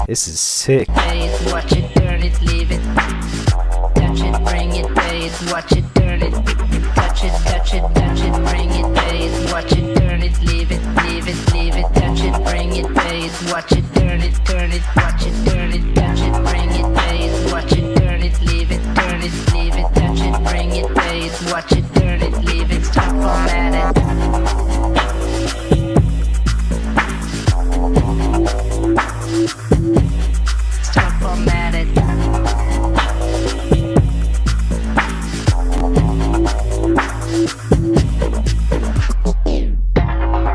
This is sick. Watch it, turn it, leave it. Touch it, bring it, bass. Watch it, turn it. Touch it, touch it, touch it, bring it, bass. Watch it, turn it, leave it, leave it, leave it. Touch it, bring it, bass. Watch it, turn it, turn it. Watch it, turn it, touch it, bring it, bass. Watch it, turn it, leave it, turn it, leave it. Touch it, bring it, bass. Watch it, turn it, leave it. Stop format it.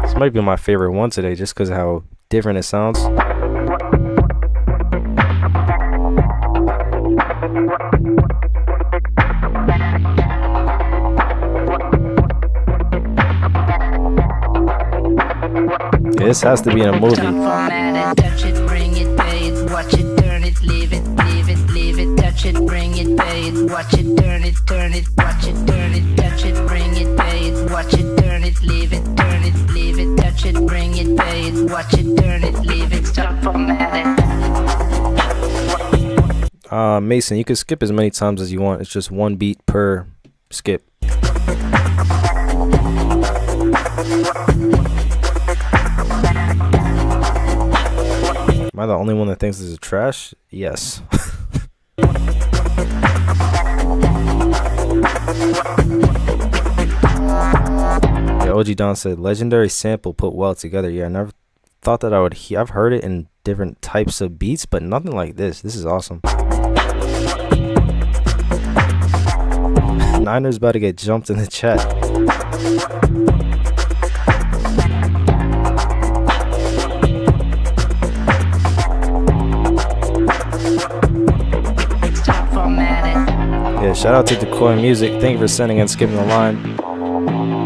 This might be my favorite one today just because of how different it sounds. This has to be in a movie. Touch it, bring it, bass. Watch it, turn it, leave it, leave it, leave it. Touch it, bring it, bass. Watch it, turn it, watch it, turn it, touch it, bring it, bass. Watch it, turn it, leave it, turn it, leave it. Touch it, bring it, bass. Watch it, turn it, leave it. Stop formatting. Mason, you can skip as many times as you want. It's just one beat per skip. Am I the only one that thinks this is trash? Yes. Yeah, OG Don said legendary sample put well together. Yeah, I never thought that I would I've heard it in different types of beats, but nothing like this. This is awesome. Niner's about to get jumped in the chat. Yeah, shout out to Decoy Music. Thank you for sending and skipping the line.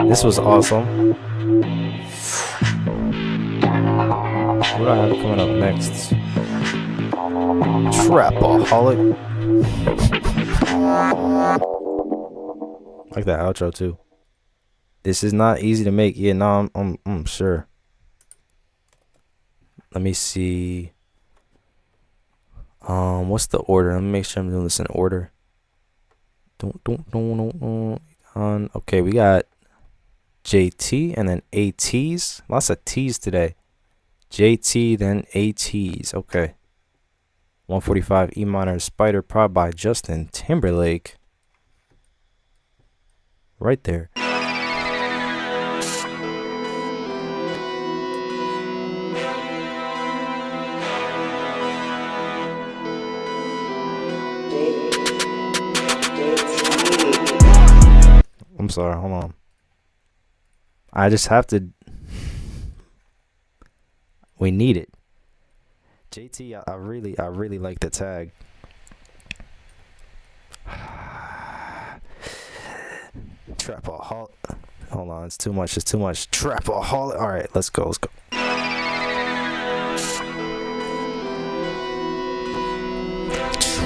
This was awesome. What do I have coming up next? Trapaholic. Like that outro too. This is not easy to make. Yeah, no, I'm sure. Let me see. What's the order? Let me make sure I'm doing this in order. Okay, we got JT and then ATs. Lots of T's today. JT, then ATs. Okay. 145 E minor Spider Prod by Justin Timberlake. Right there. I'm sorry, hold on. I just have to. We need it. JT, I really like the tag. Trapaholic. Hold on, it's too much. It's too much. Trapaholic. All right, let's go.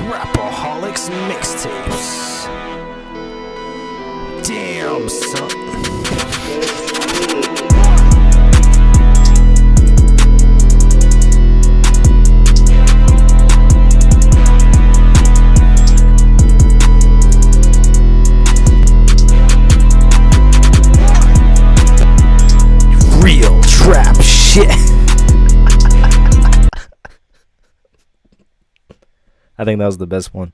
Trapaholics mixtapes. Damn, son. trap shit. I think that was the best one.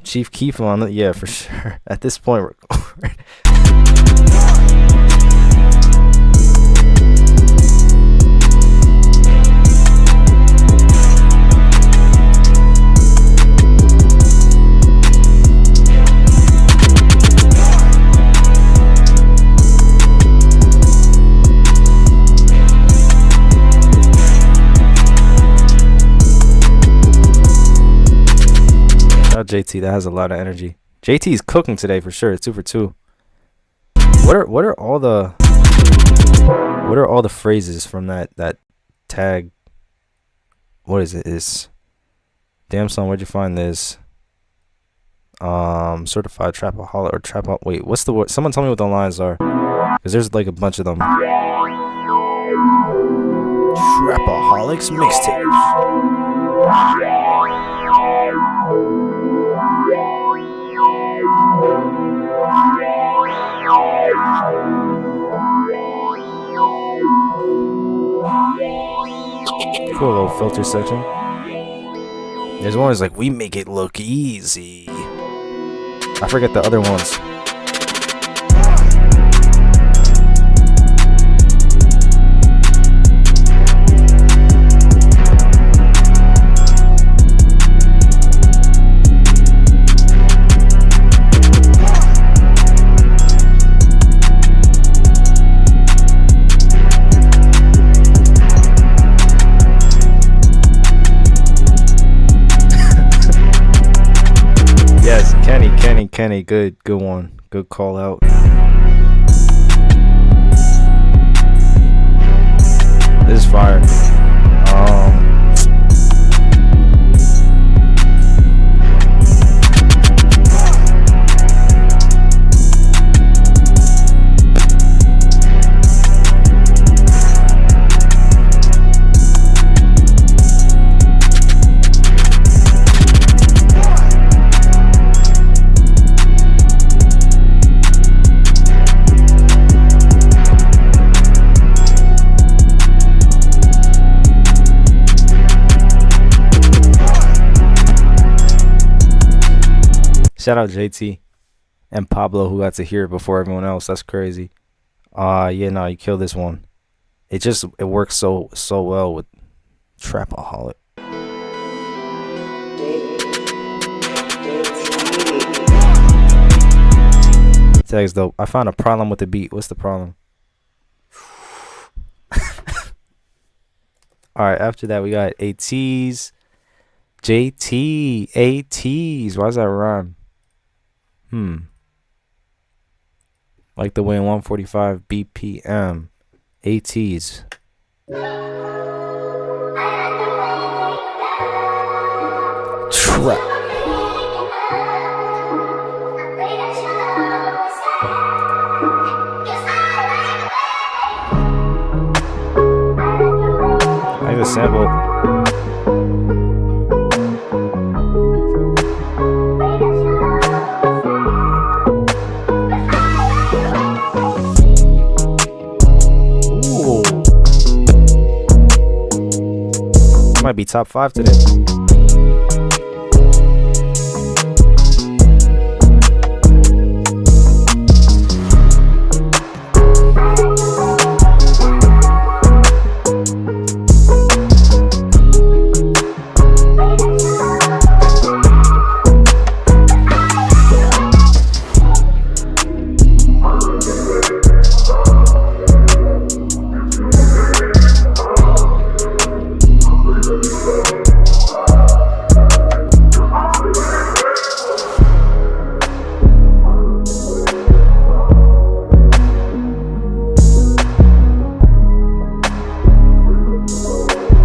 Chief Keef on it, yeah, for sure. At this point, we're JT, that has a lot of energy. JT's cooking today for sure. 2 for 2. What are all the phrases from that tag? What is it? Is damn son, where'd you find this? Certified trapaholic or trap. Wait, what's the word? Someone tell me what the lines are, because there's like a bunch of them. Trapaholics mixtapes. Cool little filter section. There's one that's like, we make it look easy. I forget the other ones. Kenny, good one. Good call out. This is fire. Shout out JT and Pablo, who got to hear it before everyone else. That's crazy. Yeah, no, you killed this one. It works so well with Trapaholic. Tag's dope. I found a problem with the beat. What's the problem? Alright, after that we got ATs. JT. ATs. Why does that rhyme? Like the way in 145 BPM. ATs. Trap. I like the sample. Might be top 5 today.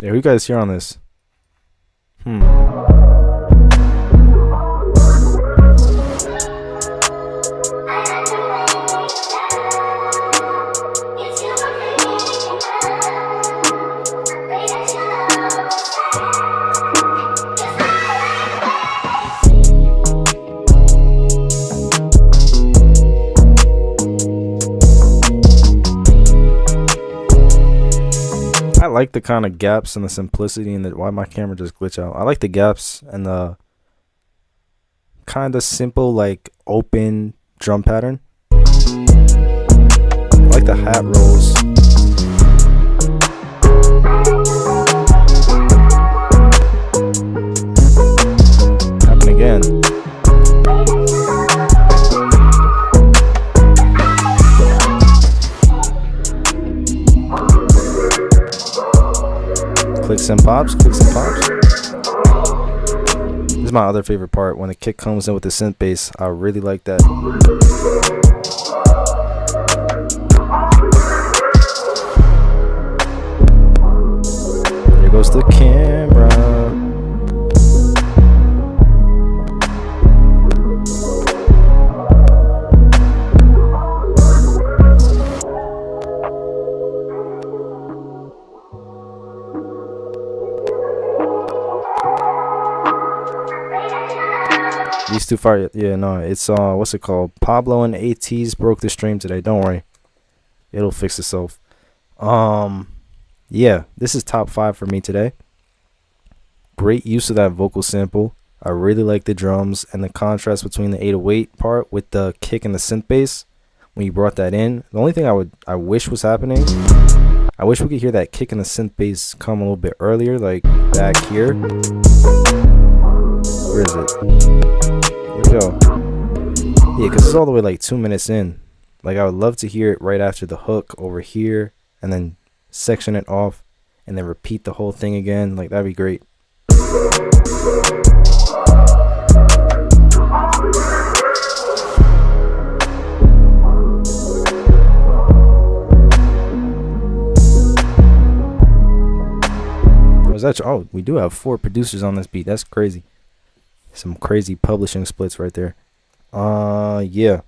Who you guys hear on this? like the kind of gaps and the simplicity and the why my camera just glitch out. I like the gaps and the kind of simple like open drum pattern. I like the hat rolls. Happen again. Clicks and pops, clicks and pops. This is my other favorite part, when the kick comes in with the synth bass. I really like that. There goes the camera. These two fire, yeah, no, it's what's it called? Pablo and ATs broke the stream today. Don't worry, it'll fix itself. Yeah, this is top 5 for me today. Great use of that vocal sample. I really like the drums and the contrast between the 808 part with the kick and the synth bass. When you brought that in, the only thing I wish was happening, I wish we could hear that kick and the synth bass come a little bit earlier, like back here. Where is it? Where'd it go? Yeah, because it's all the way like 2 minutes in. Like, I would love to hear it right after the hook over here, and then section it off, and then repeat the whole thing again. Like, that'd be great. Oh, we do have 4 producers on this beat. That's crazy. Some crazy publishing splits right there. Yeah.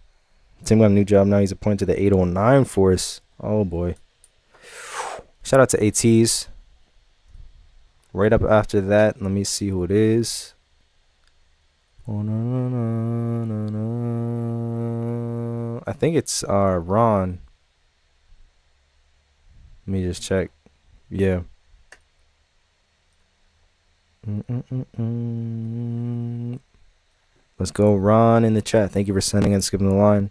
Tim got a new job now. He's appointed to the 809 force. Oh boy. Shout out to ATs. Right up after that, let me see who it is. Oh, no. I think it's Ron. Let me just check. Yeah. Let's go, Ron, in the chat. Thank you for sending and skipping the line.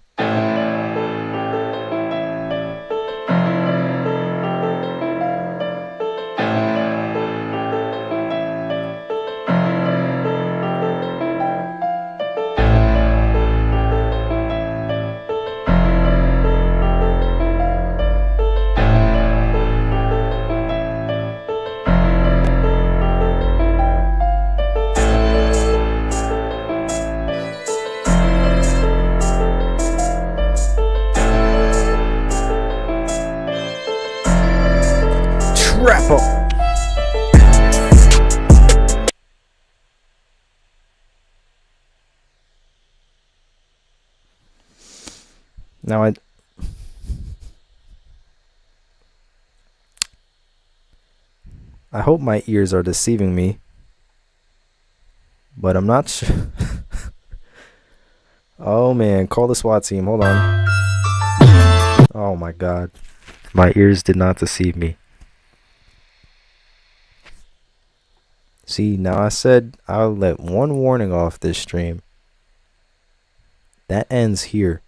Wrap up. Now I hope my ears are deceiving me, but I'm not sure. Oh man, call the SWAT team. Hold on. Oh my god. My ears did not deceive me. See, now I said I'll let one warning off this stream. That ends here.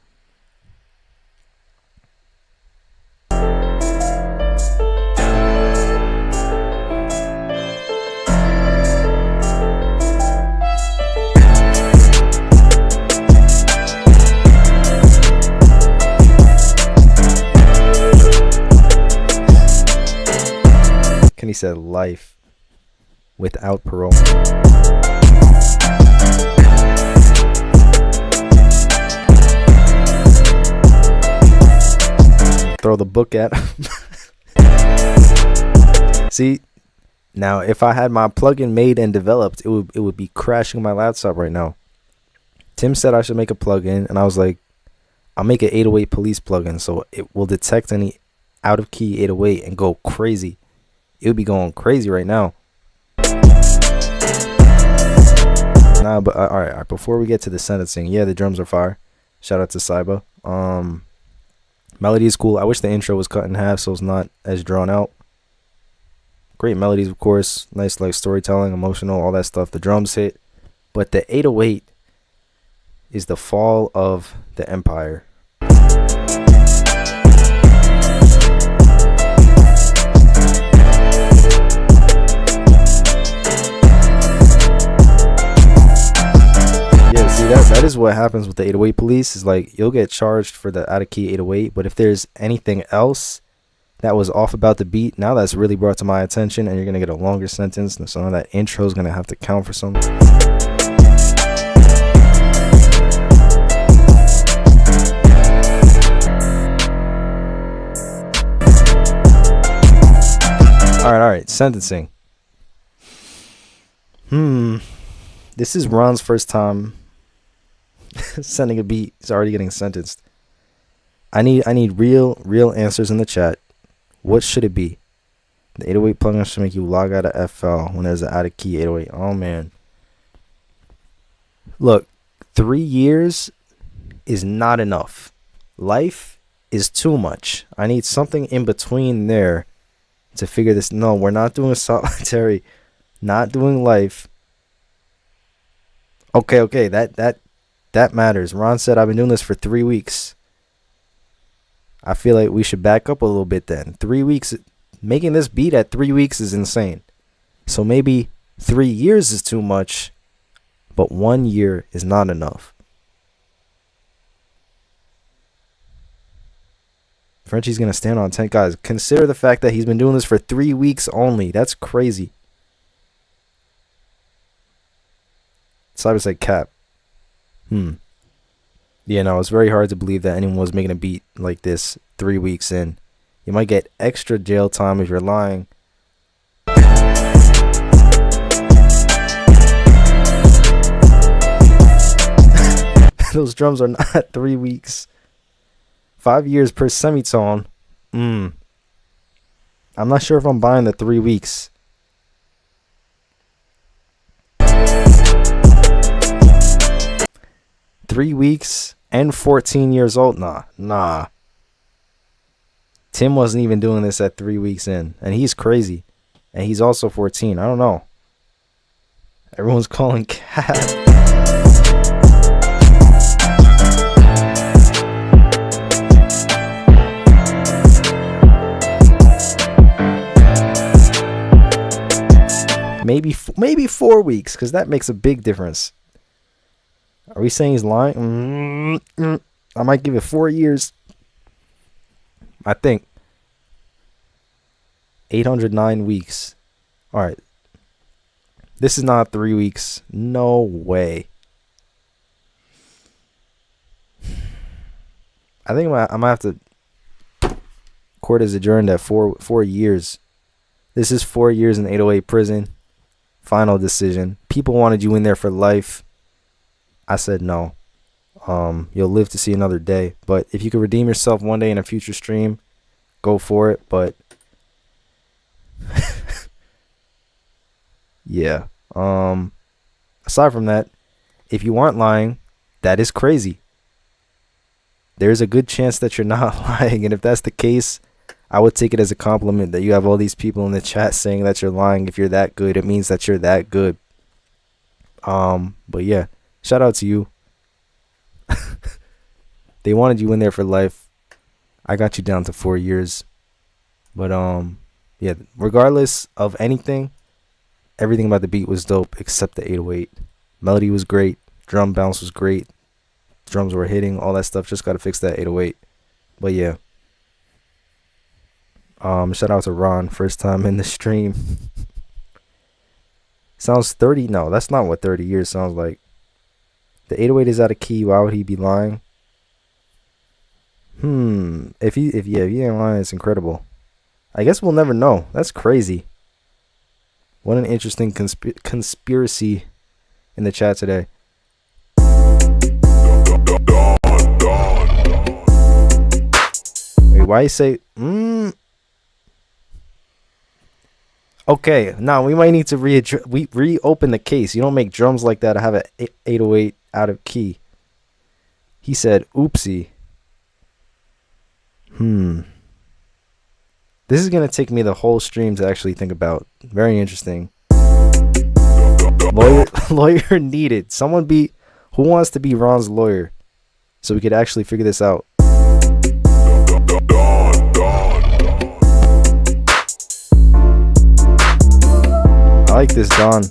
Kenny said life without parole. Throw the book at him. See, now if I had my plugin made and developed, it would be crashing my laptop right now. Tim said I should make a plugin, and I was like, I'll make an 808 police plugin so it will detect any out of key 808 and go crazy. It would be going crazy right now. Nah, but all right. Before we get to the sentencing, yeah, the drums are fire. Shout out to Saiba. Melody is cool. I wish the intro was cut in half so it's not as drawn out. Great melodies, of course. Nice like storytelling, emotional, all that stuff. The drums hit. But the 808 is the fall of the empire. Yeah, see, that is what happens with the 808 police. Is like you'll get charged for the out of key 808, but if there's anything else that was off about the beat, now that's really brought to my attention, and you're gonna get a longer sentence, and so now that intro is gonna have to count for something. All right, sentencing. This is Ron's first time sending a beat. He's already getting sentenced. I need real answers in the chat. What should it be? The 808 plugin should make you log out of FL when there's an out of key 808. Oh man. Look, 3 years is not enough. Life is too much. I need something in between there to figure this. No, we're not doing solitary. Not doing life. Okay, that matters. Ron said I've been doing this for 3 weeks. I feel like we should back up a little bit then. 3 weeks, making this beat at 3 weeks is insane. So maybe 3 years is too much, but 1 year is not enough. Frenchie's going to stand on 10. Guys, consider the fact that he's been doing this for 3 weeks only. That's crazy. Cyber said cap. Yeah, no, it's very hard to believe that anyone was making a beat like this 3 weeks in. You might get extra jail time if you're lying. Those drums are not 3 weeks. 5 years per semitone. I'm not sure if I'm buying the 3 weeks. Three weeks and 14 years old. Nah. Tim wasn't even doing this at 3 weeks in, and he's crazy, and he's also 14. I don't know. Everyone's calling cap. Maybe 4 weeks, because that makes a big difference. Are we saying he's lying? I might give it 4 years. I think 809 weeks. All right. This is not 3 weeks. No way. I think I'm gonna have to. Court is adjourned at 4 years. This is 4 years in 808 prison. Final decision. People wanted you in there for life. I said no. You'll live to see another day. But if you could redeem yourself one day in a future stream, go for it. But yeah. Aside from that, if you aren't lying, that is crazy. There's a good chance that you're not lying, and if that's the case, I would take it as a compliment that you have all these people in the chat saying that you're lying. If you're that good, it means that you're that good. But yeah. Shout out to you. They wanted you in there for life. I got you down to 4 years. But yeah, regardless of anything, everything about the beat was dope except the 808. Melody was great. Drum bounce was great. Drums were hitting. All that stuff. Just got to fix that 808. But yeah. Shout out to Ron. First time in the stream. Sounds 30. No, that's not what 30 years sounds like. The 808 is out of key. Why would he be lying? If he ain't lying, it's incredible. I guess we'll never know. That's crazy. What an interesting conspiracy in the chat today. Wait, why you say Okay, now we might need to reopen the case. You don't make drums like that to have an 808 out of key. He said, oopsie. This is gonna take me the whole stream to actually think about. Very interesting. Lawyer needed. Someone be who wants to be Ron's lawyer, so we could actually figure this out. I like this Don.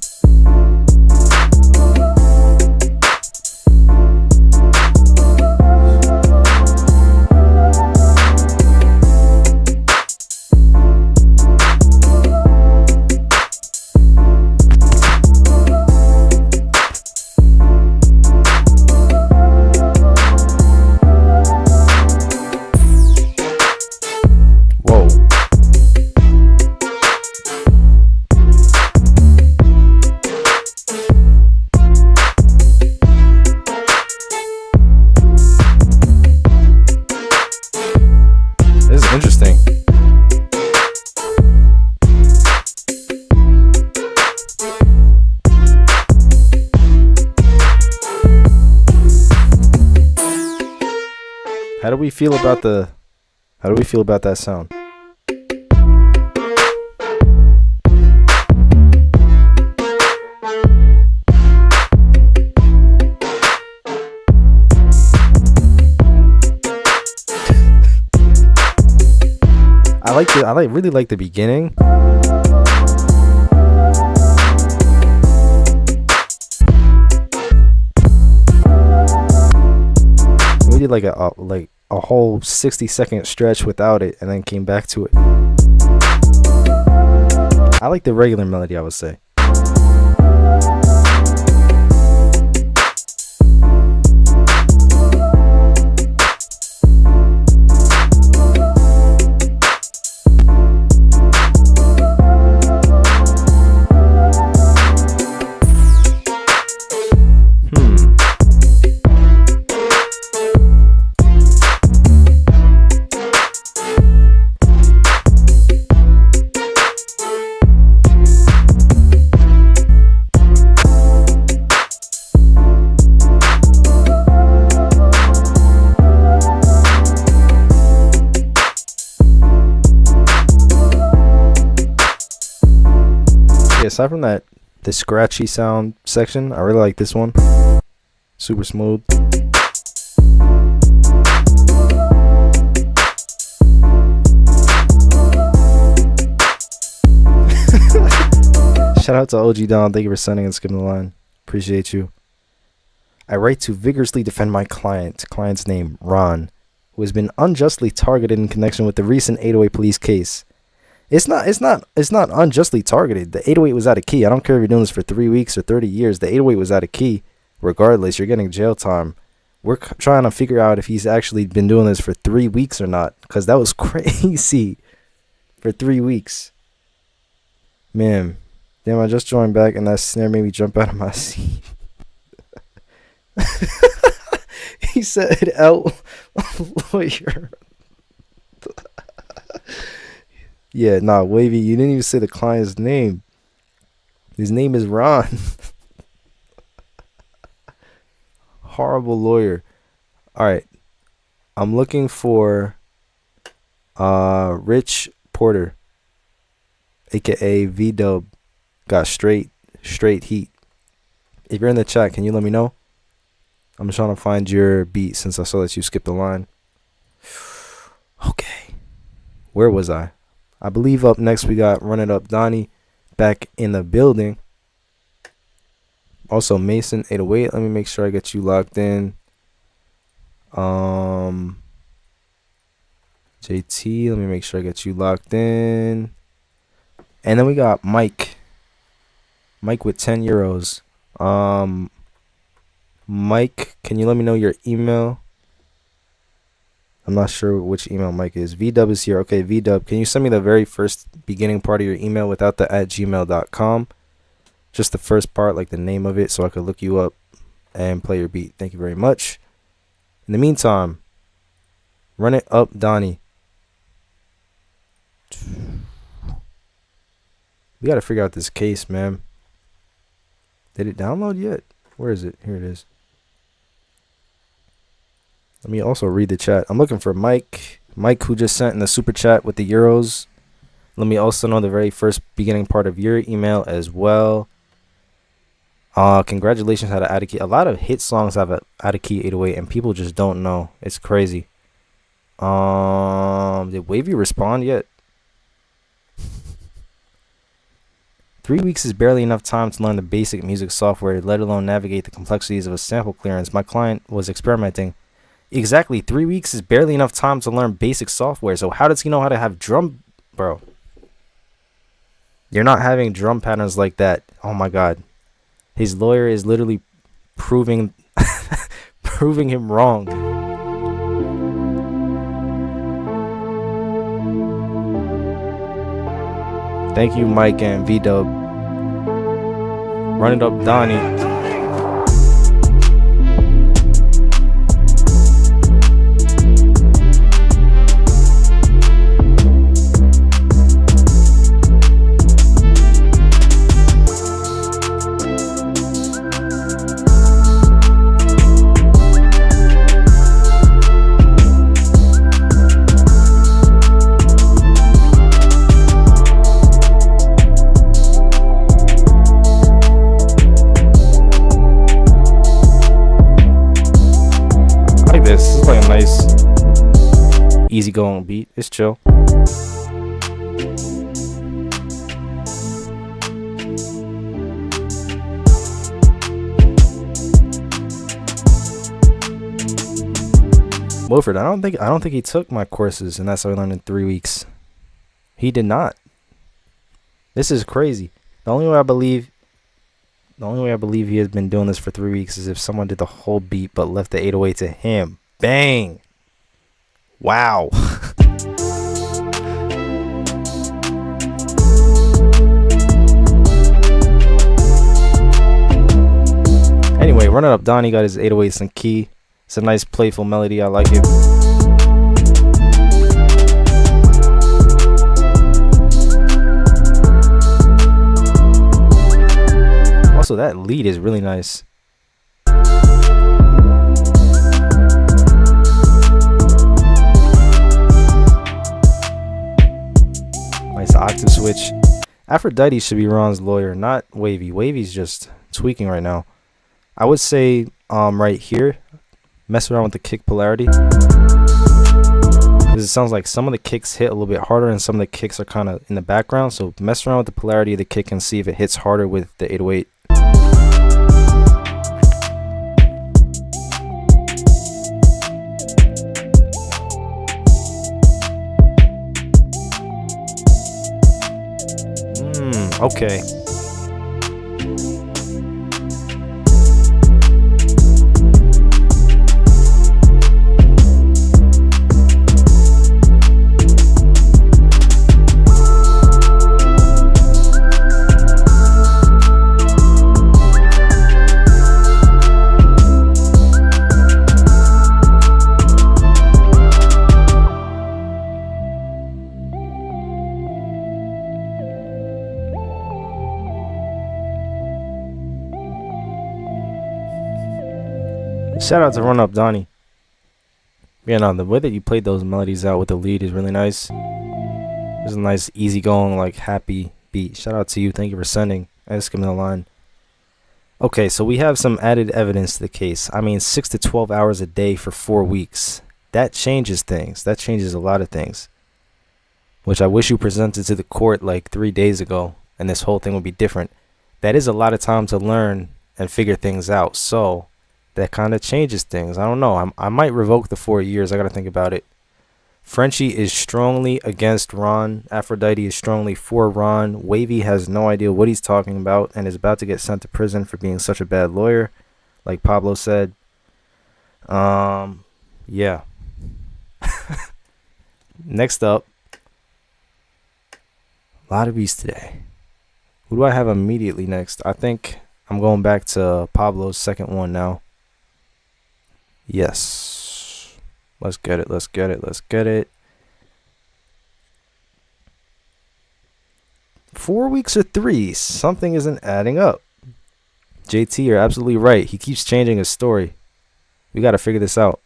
Interesting. How do we feel about that sound? I really like the beginning. We did like a whole 60-second stretch without it, and then came back to it. I like the regular melody, I would say. Aside from that, the scratchy sound section, I really like this one. Super smooth. Shout out to OG Don. Thank you for sending and skipping the line. Appreciate you. I write to vigorously defend my client's name, Ron, who has been unjustly targeted in connection with the recent 808 police case. It's not unjustly targeted. The 808 was out of key. I don't care if you're doing this for 3 weeks or 30 years. The 808 was out of key. Regardless, you're getting jail time. We're trying to figure out if he's actually been doing this for 3 weeks or not, because that was crazy. For 3 weeks. Man. Damn, I just joined back and that snare made me jump out of my seat. He said, "L lawyer." Yeah, nah, Wavy, you didn't even say the client's name. His name is Ron. Horrible lawyer. Alright. I'm looking for Rich Porter, aka V-Dub. Got straight heat. If you're in the chat, can you let me know? I'm trying to find your beat since I saw that you skipped the line. Okay. Where was I? I believe up next we got Run It Up Donnie back in the building. Also Mason 808. Let me make sure I get you locked in. JT, let me make sure I get you locked in. And then we got Mike. Mike with 10 euros. Mike, can you let me know your email? I'm not sure which email Mike is. VDub is here. Okay, VDub, can you send me the very first beginning part of your email without the @gmail.com? Just the first part, like the name of it, so I could look you up and play your beat. Thank you very much. In the meantime, Run It Up Donnie. We got to figure out this case, man. Did it download yet? Where is it? Here it is. Let me also read the chat. I'm looking for Mike. Mike, who just sent in the super chat with the euros. Let me also know the very first beginning part of your email as well. Congratulations had an out of key. A lot of hit songs have an out of key 808 and people just don't know. It's crazy. Did Wavy respond yet? 3 weeks is barely enough time to learn the basic music software, let alone navigate the complexities of a sample clearance. My client was experimenting. Exactly, 3 weeks is barely enough time to learn basic software. So how does he know how to have drum, bro? You're not having drum patterns like that. Oh my god. His lawyer is literally proving proving him wrong. Thank you, Mike and V-Dub. Run it up, Donnie. This is like a nice easygoing beat. It's chill. Wilford, I don't think he took my courses, and that's how he learned in 3 weeks. He did not. This is crazy. The only way I believe he has been doing this for 3 weeks is if someone did the whole beat but left the 808 to him. Bang! Wow. Anyway, Run It Up Donnie got his 808s and key. It's a nice playful melody. I like it. Also, that lead is really nice. Nice octave switch. Aphrodite should be Ron's lawyer, not Wavy. Wavy's just tweaking right now. I would say right here, mess around with the kick polarity. Because it sounds like some of the kicks hit a little bit harder and some of the kicks are kind of in the background. So mess around with the polarity of the kick and see if it hits harder with the 808. Okay. Shout out to Run Up Donnie. Yeah, no, the way that you played those melodies out with the lead is really nice. It's a nice, easygoing, like happy beat. Shout out to you. Thank you for sending. I just skimming the line. Okay, so we have some added evidence to the case. I mean, 6 to 12 hours a day for 4 weeks. That changes things. That changes a lot of things. Which I wish you presented to the court like 3 days ago, and this whole thing would be different. That is a lot of time to learn and figure things out. So that kind of changes things. I don't know. I might revoke the 4 years. I got to think about it. Frenchie is strongly against Ron. Aphrodite is strongly for Ron. Wavy has no idea what he's talking about and is about to get sent to prison for being such a bad lawyer, like Pablo said. Yeah. Next up, a lot of beats today. Who do I have immediately next? I think I'm going back to Pablo's second one now. Yes. Let's get it. Let's get it. Let's get it. 4 weeks or 3? Something isn't adding up. JT, you're absolutely right. He keeps changing his story. We got to figure this out.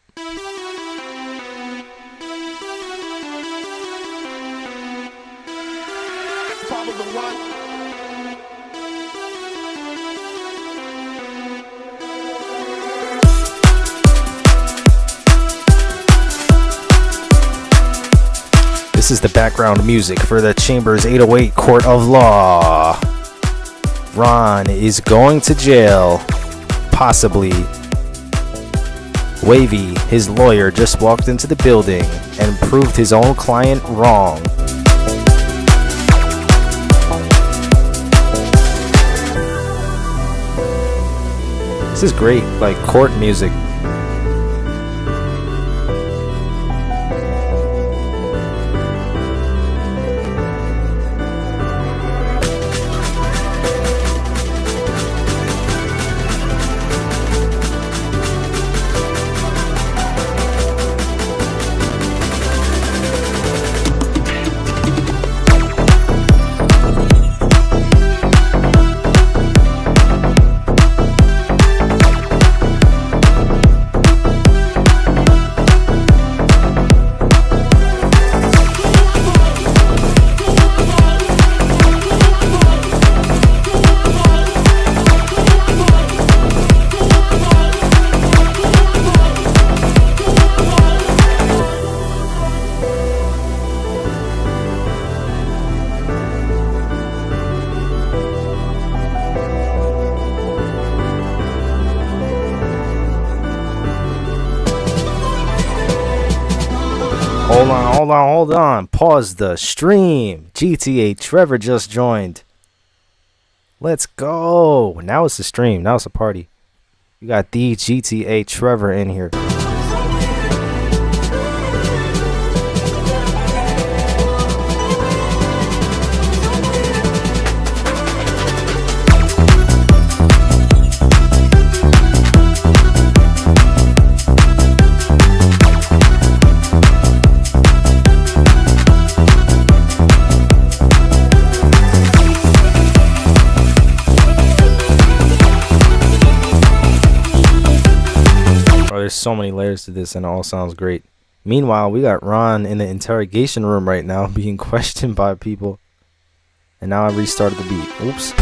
This is the background music for the Chambers 808 Court of Law. Ron is going to jail, possibly. Wavy, his lawyer, just walked into the building and proved his own client wrong. This is great, like court music. Hold on. Pause the stream. GTA Trevor just joined. Let's go. Now it's a stream. Now it's a party. You got the GTA Trevor in here. There's so many layers to this and it all sounds great. Meanwhile, we got Ron in the interrogation room right now being questioned by people. And now I restarted the beat. Oops.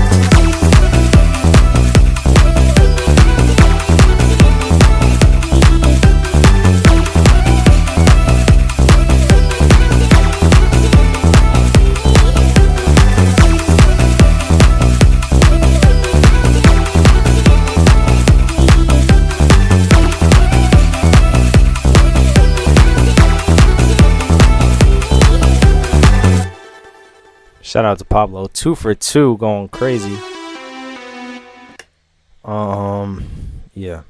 Shout out to Pablo, 2 for 2, going crazy. Yeah.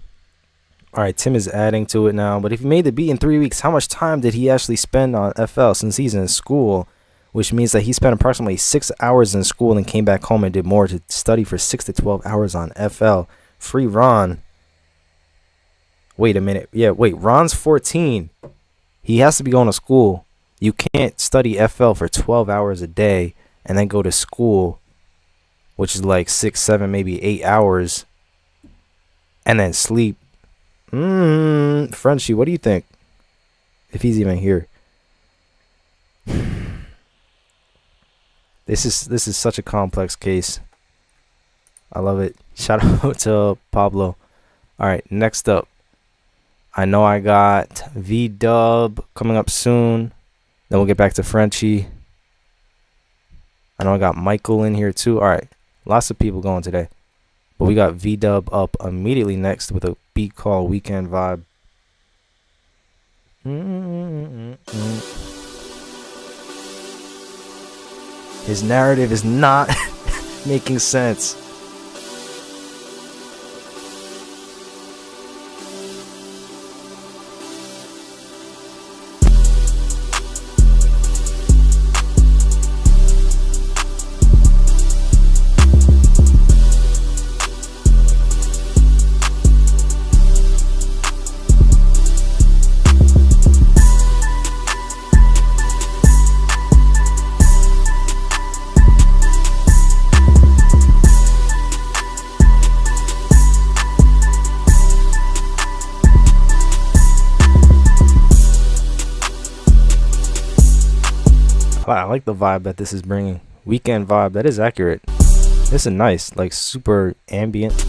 All right, Tim is adding to it now. But if he made the beat in 3 weeks, how much time did he actually spend on FL since he's in school? Which means that he spent approximately 6 hours in school and came back home and did more to study for 6 to 12 hours on FL. Free Ron. Wait a minute. Yeah, wait. Ron's 14. He has to be going to school. You can't study FL for 12 hours a day and then go to school, which is like 6, 7, maybe 8 hours, and then sleep. Frenchie, what do you think? If he's even here. This is such a complex case. I love it. Shout out to Pablo. All right, next up. I know I got V-Dub coming up soon. Then we'll get back to Frenchie. I know I got Michael in here too. All right. Lots of people going today. But we got V-Dub up immediately next with a beat called Weekend Vibe. His narrative is not making sense. I like the vibe that this is bringing. Weekend vibe. That is accurate. This is nice, like super ambient.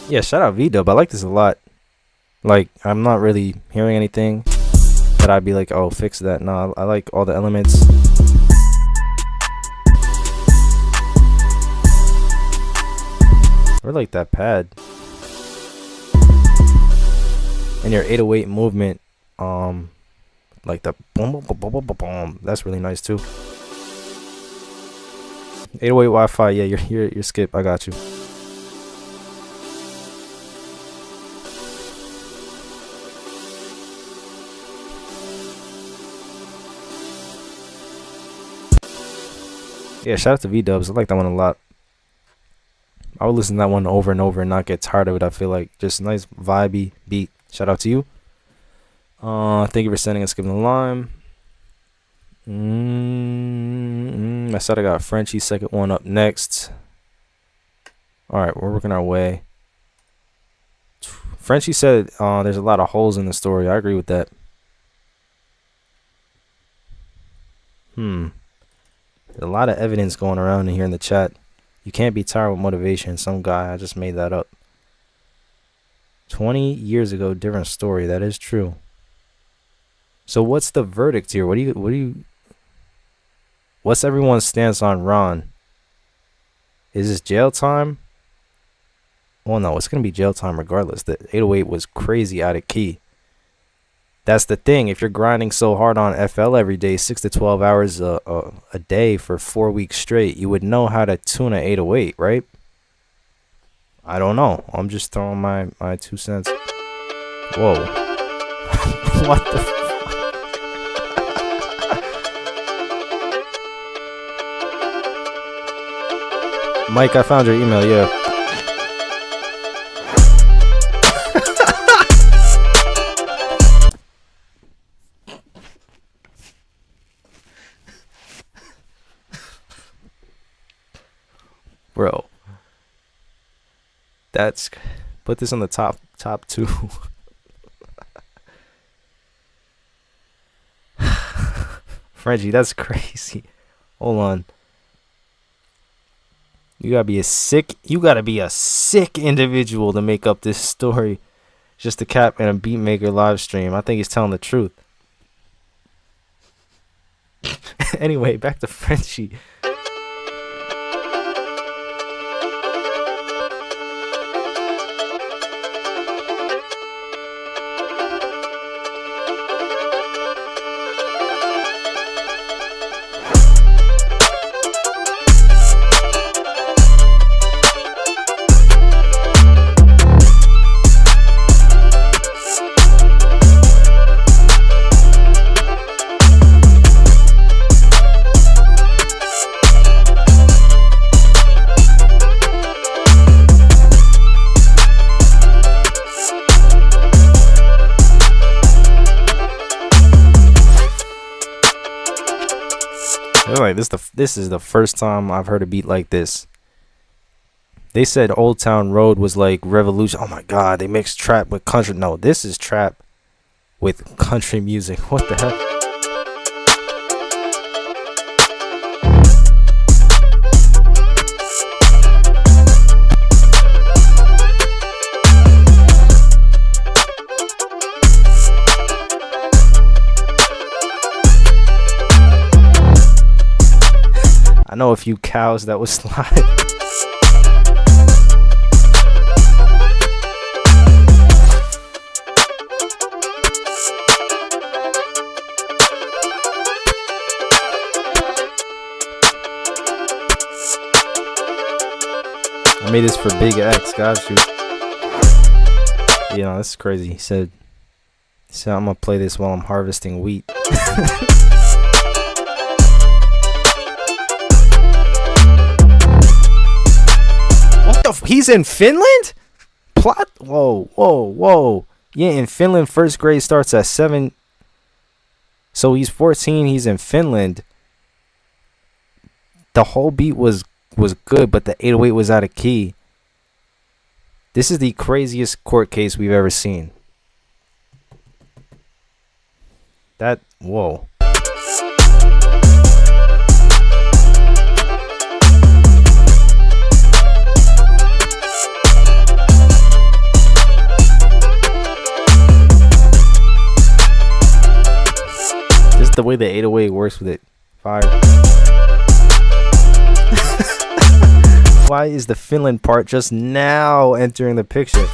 Yeah, shout out V-Dub. I like this a lot. Like, I'm not really hearing anything that I'd be like, oh, fix that. No, I like all the elements. I like that pad. And your 808 movement, like the boom, boom, boom, boom, boom, boom. That's really nice too. 808 Wi-Fi, yeah, you're skip. I got you. Yeah, shout out to V-Dubs. I like that one a lot. I would listen to that one over and over and not get tired of it. I feel like just nice vibey beat. Shout out to you. Thank you for sending and skipping the line. I said I got Frenchie's second one up next. Alright, we're working our way. Frenchie said there's a lot of holes in the story. I agree with that. There's a lot of evidence going around in here in the chat. You can't be tired with motivation. Some guy, I just made that up. 20 years ago, different story. That is true. So what's the verdict here? What's everyone's stance on Ron? Is this jail time? Well, no, it's going to be jail time regardless. The 808 was crazy out of key. That's the thing. If you're grinding so hard on FL every day, 6 to 12 hours a day for 4 weeks straight, you would know how to tune an 808, right? I don't know. I'm just throwing my 2 cents. Whoa. What the fuck? Mike, I found your email, yeah. Bro, that's, put this on the top 2. Frenchie, that's crazy. Hold on. You gotta be a sick individual to make up this story just to cap in a beatmaker live stream. I think he's telling the truth. Anyway, back to Frenchie. Like this is the first time I've heard a beat like this. They said Old Town Road was like revolution. Oh my god, they mixed trap with country. No, this is trap with country music. What the heck? I know a few cows that was slide. I made this for Big X, got you. Yeah, this is crazy. He said I'm gonna play this while I'm harvesting wheat. He's in Finland? Plot. Whoa. Yeah, in Finland, first grade starts at 7. So he's 14. He's in Finland. The whole beat was good, but the 808 was out of key. This is the craziest court case we've ever seen. Whoa. Just the way the 808 works with it. Fire. Why is the Finland part just now entering the picture?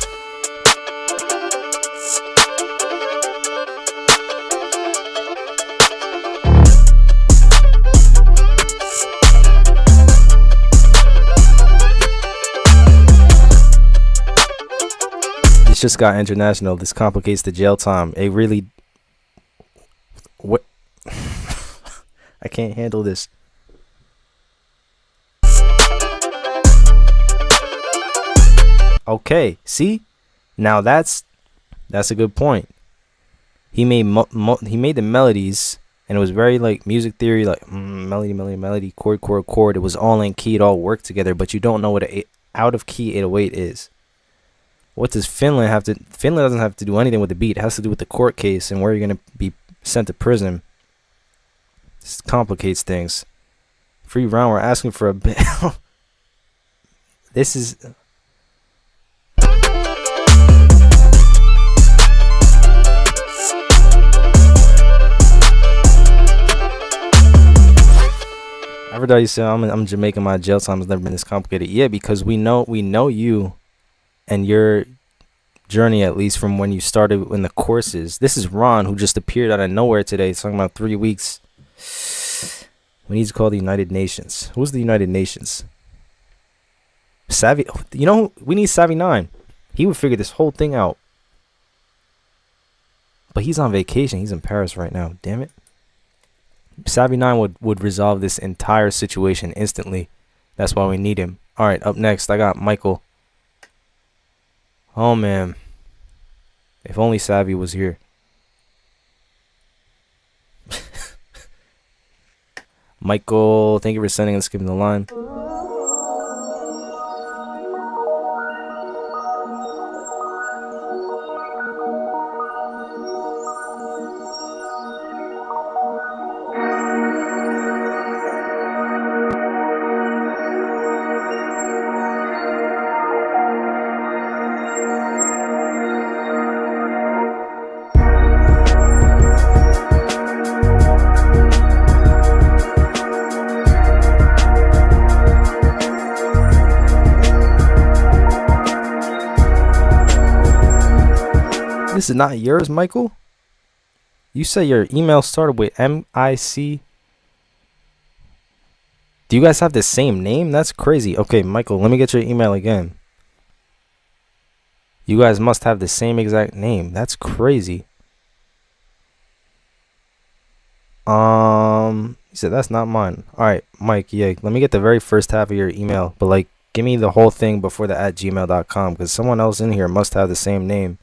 This just got international. This complicates the jail time. It really... What? I can't handle this. Okay, see? Now that's a good point. He made the melodies, and it was very like music theory, like melody, chord. It was all in key. It all worked together, but you don't know what an out of key 808 is. What does Finland have to? Finland doesn't have to do anything with the beat. It has to do with the court case and where you're gonna be sent to prison. This complicates things. Free round. We're asking for a bit. This is. Everybody said I'm Jamaican. My jail time has never been this complicated. Yeah, because we know you, and your journey, at least from when you started in the courses. This is Ron, who just appeared out of nowhere today. He's talking about 3 weeks. We need to call the United Nations. Who's the United Nations? Savvy. You know, we need Savvy 9. He would figure this whole thing out. But he's on vacation. He's in Paris right now. Damn it. Savvy 9 would resolve this entire situation instantly. That's why we need him. All right, up next, I got Michael. Oh, man. If only Savvy was here. Michael, thank you for sending and skipping the line. This is not yours, Michael? You say your email started with MIC. Do you guys have the same name? That's crazy. Okay, Michael, let me get your email again. You guys must have the same exact name. That's crazy. He said that's not mine. All right, Mike, yeah, let me get the very first half of your email, but like give me the whole thing before the @gmail.com, because someone else in here must have the same name.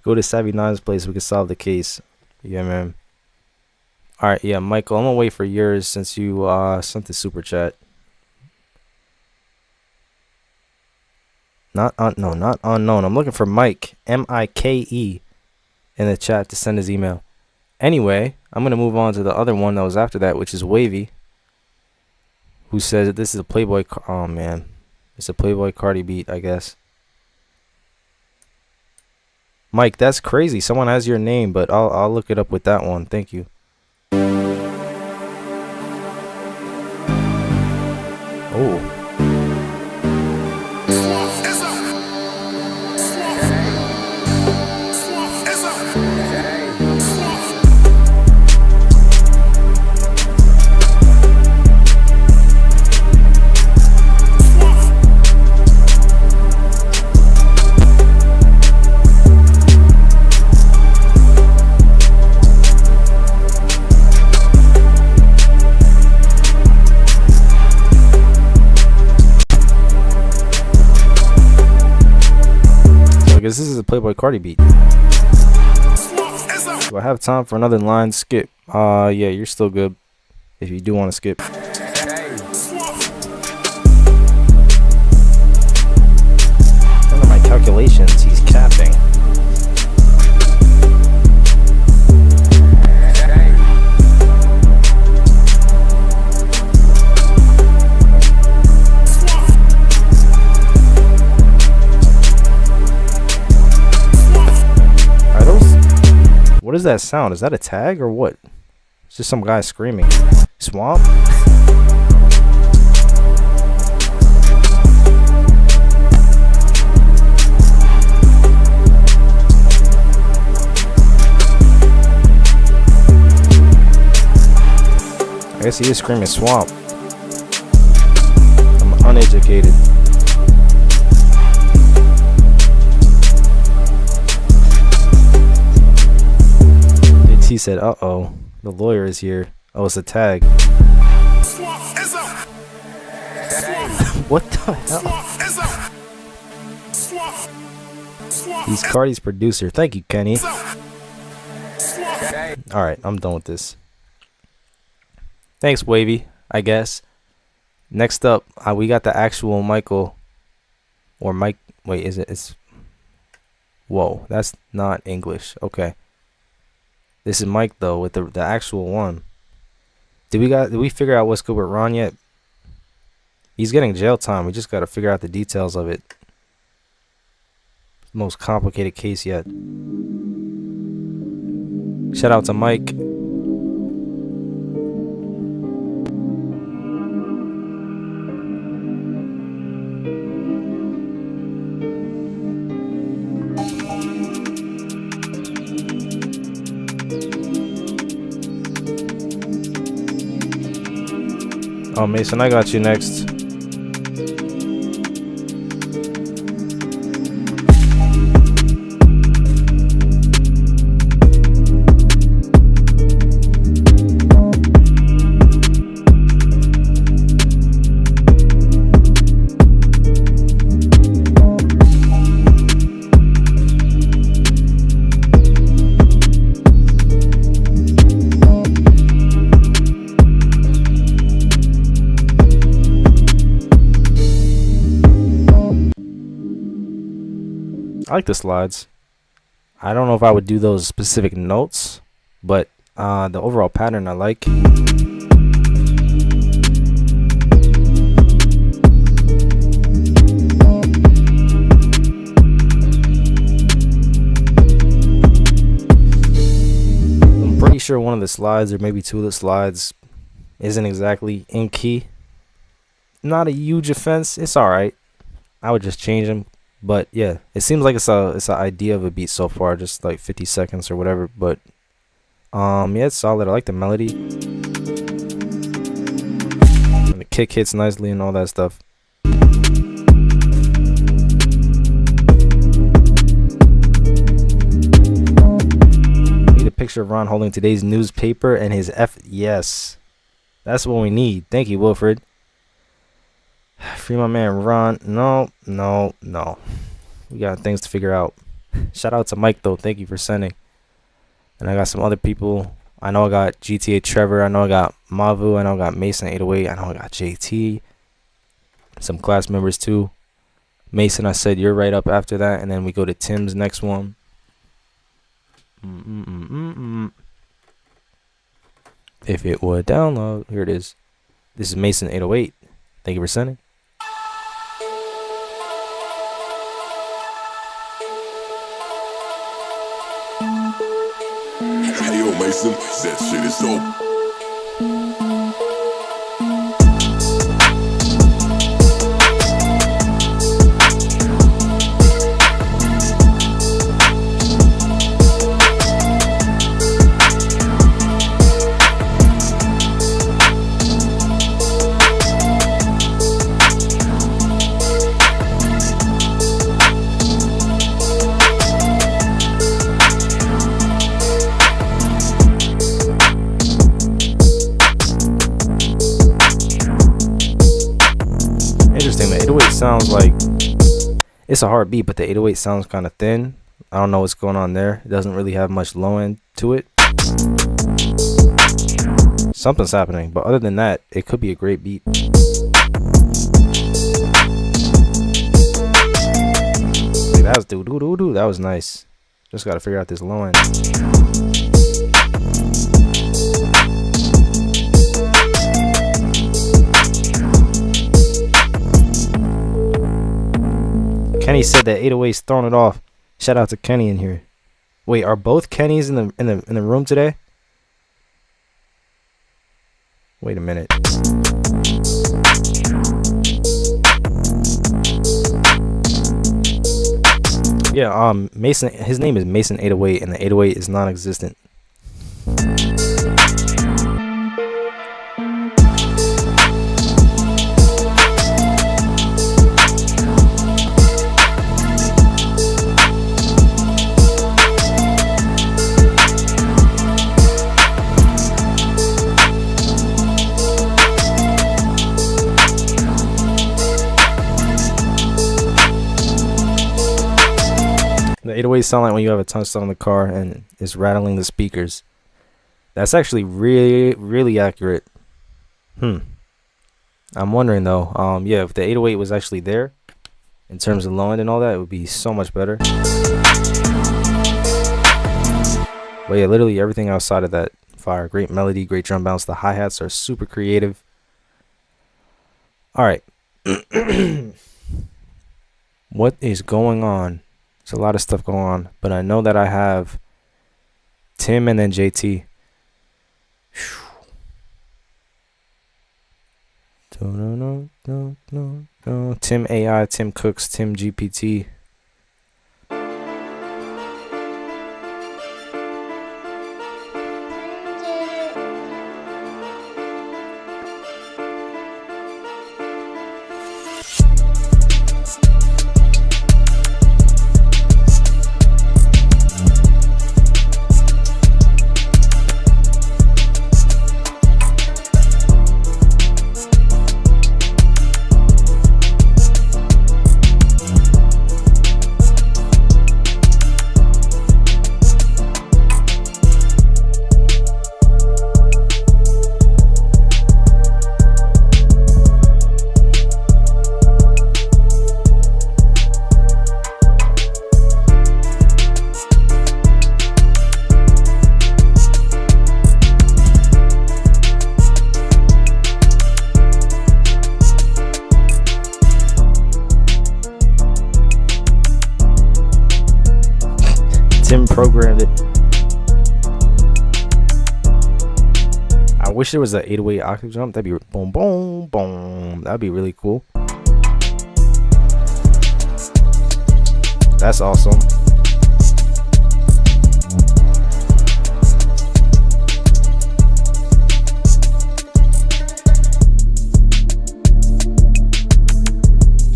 Go to Savvy 9's place. We can solve the case. Yeah, man. All right, yeah, Michael, I'm gonna wait for yours since you sent the super chat. Not unknown. I'm looking for Mike, MIKE, in the chat to send his email. Anyway, I'm gonna move on to the other one that was after that, which is Wavy, who says that this is a Playboy. Oh man, it's a Playboy Cardi beat, I guess. Mike, that's crazy. Someone has your name, but I'll look it up with that one. Thank you. Oh. guess this is a Playboy Cardi beat. Do I have time for another line skip? Yeah, you're still good if you do want to skip. Under my calculations, he's capping. What is that sound? Is that a tag or what? It's just some guy screaming. Swamp? I guess he is screaming swamp. I'm uneducated. He said, uh-oh, the lawyer is here. Oh, it's a tag. What the hell? He's Cardi's producer. Thank you, Kenny. Alright, I'm done with this. Thanks, Wavy, I guess. Next up, we got the actual Michael. Or Mike. Wait, is it? It's. Whoa, that's not English. Okay. This is Mike though with the actual one. Did we figure out what's good with Ron yet? He's getting jail time. We just gotta figure out the details of it. Most complicated case yet. Shout out to Mike. Oh, Mason, I got you next. I like the slides. I don't know if I would do those specific notes, but the overall pattern I like. I'm pretty sure one of the slides, or maybe two of the slides, isn't exactly in key. Not a huge offense. It's alright. I would just change them. But yeah, it seems like it's an idea of a beat so far, just like 50 seconds or whatever. But yeah, it's solid. I like the melody, and the kick hits nicely and all that stuff. Need a picture of Ron holding today's newspaper and his yes, that's what we need. Thank you, Wilfred. Free my man Ron. No. We got things to figure out. Shout out to Mike though. Thank you for sending. And I got some other people. I know I got GTA Trevor. I know I got Mavu. I know I got Mason 808. I know I got JT. Some class members too. Mason, I said you're right up after that. And then we go to Tim's next one. If it would download. Here it is. This is Mason 808. Thank you for sending. Hey yo, Mason, that shit is dope. Sounds like It's a hard beat, but the 808 sounds kind of thin. I don't know what's going on there. It doesn't really have much low end to it. Something's happening, but other than that, it could be a great beat. That was that was nice. Just gotta figure out this low end. Kenny said that 808's throwing it off. Shout out to Kenny in here. Wait, are both Kennys in the room today? Wait a minute. Yeah, Mason, his name is Mason 808 and the 808 is non-existent. The 808 sound like when you have a tungsten on the car and it's rattling the speakers. That's actually really accurate. I'm wondering though, yeah, if the 808 was actually there in terms of low end and all that, it would be so much better. But yeah, literally everything outside of that fire. Great melody, great drum bounce. The hi-hats are super creative. All right. What is going on? There's a lot of stuff going on, but I know that I have Tim and then JT. Tim AI, Tim Cooks, Tim GPT. Tim programmed it. I wish there was an 808 octave jump. That'd be boom, boom, boom. That'd be really cool. That's awesome.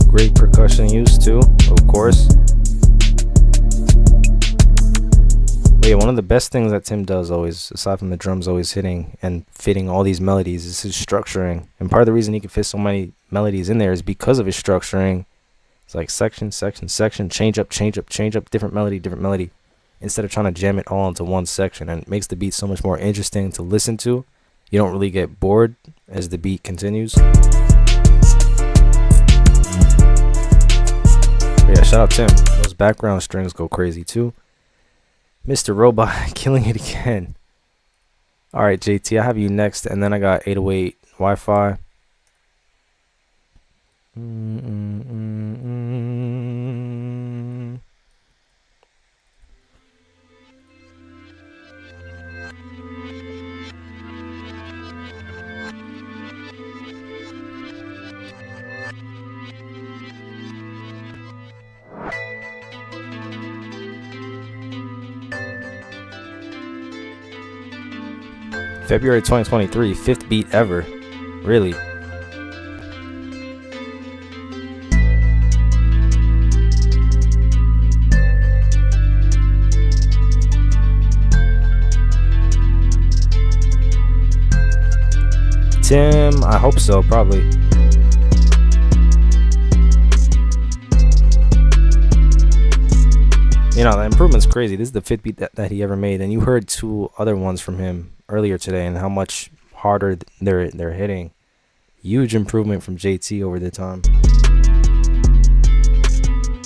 Great percussion use too, of course. But yeah, one of the best things that Tim does always, aside from the drums always hitting and fitting all these melodies, is his structuring. And part of the reason he can fit so many melodies in there is because of his structuring. It's like section, section, section, change up, different melody, instead of trying to jam it all into one section. And it makes the beat so much more interesting to listen to. You don't really get bored as the beat continues. But yeah, shout out Tim. Those background strings go crazy too. Mr. Robot killing it again. All right, JT, I have you next, and then I got 808 Wi-Fi. February 2023, 5th beat ever. Really. Tim, I hope so, probably. You know, the improvement's crazy. This is the 5th beat that he ever made, and you heard 2 other ones from him earlier today, and how much harder they're hitting. Huge improvement from JT over the time.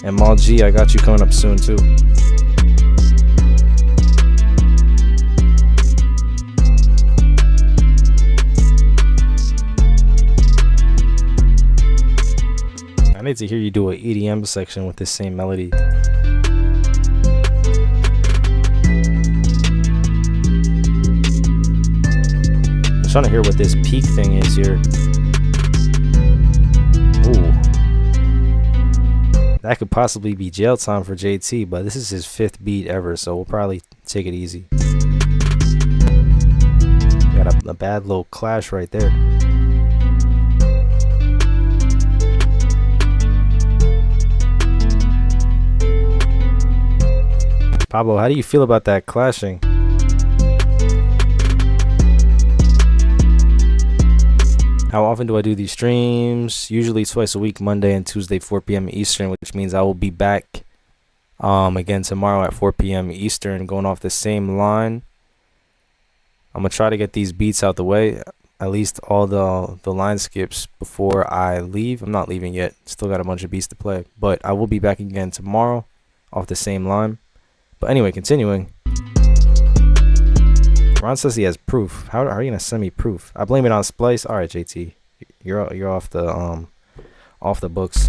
And Mal G, I got you coming up soon too. I need to hear you do an EDM section with this same melody. I'm trying to hear what this peak thing is here. Ooh. That could possibly be jail time for JT, but this is his 5th beat ever, so we'll probably take it easy. Got a bad little clash right there. Pablo, how do you feel about that clashing? How often do I do these streams? Usually twice a week, Monday and Tuesday, 4 p.m. Eastern, which means I will be back again tomorrow at 4 p.m. Eastern, going off the same line. I'm going to try to get these beats out the way, at least all the line skips before I leave. I'm not leaving yet. Still got a bunch of beats to play, but I will be back again tomorrow off the same line. But anyway, continuing. Ron says he has proof. How are you gonna send me proof? I blame it on Splice. All right, JT, you're off the books.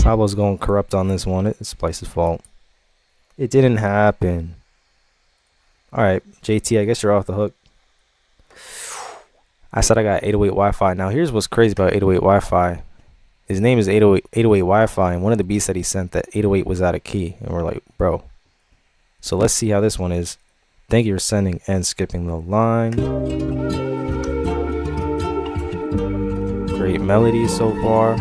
Pablo's going corrupt on this one. It's Splice's fault. It didn't happen. All right, JT, I guess you're off the hook. I said I got 808 Wi-Fi. Now here's what's crazy about 808 Wi-Fi. His name is 808 Wi-Fi, and one of the beats that he sent, that 808 was out of key, and we're like, bro. So let's see how this one is. Thank you for sending and skipping the line. Great melody so far.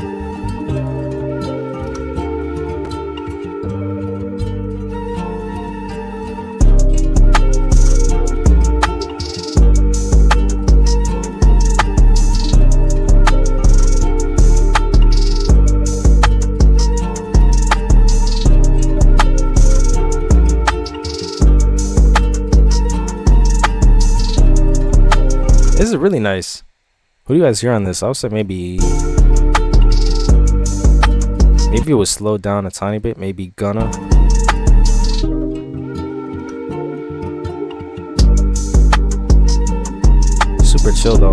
This is really nice. What do you guys hear on this? I would say maybe it was slowed down a tiny bit. Maybe Gunna. Super chill though.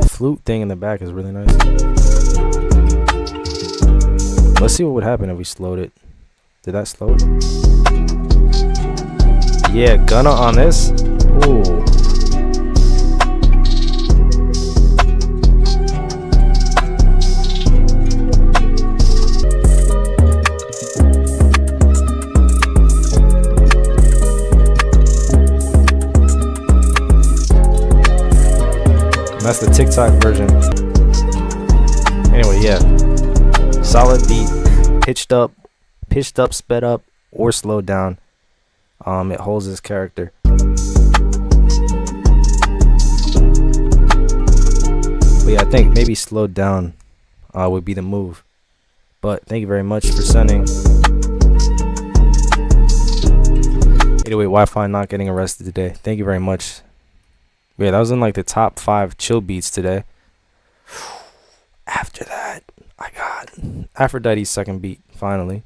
Flute thing in the back is really nice. Let's see what would happen if we slowed it. Did that slow it? Yeah, Gunna on this. Ooh. That's the TikTok version. Anyway, yeah. Solid beat. Pitched up, sped up, or slowed down. It holds his character. But yeah, I think maybe slowed down would be the move. But thank you very much for sending. 808 Wi-Fi not getting arrested today. Thank you very much. Yeah, that was in like the top 5 chill beats today. After that, I got Aphrodite's second beat, finally.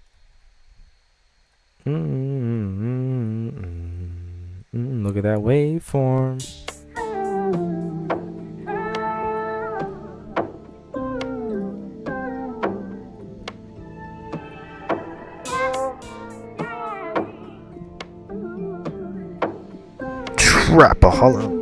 Look at that waveform. Trapaholic.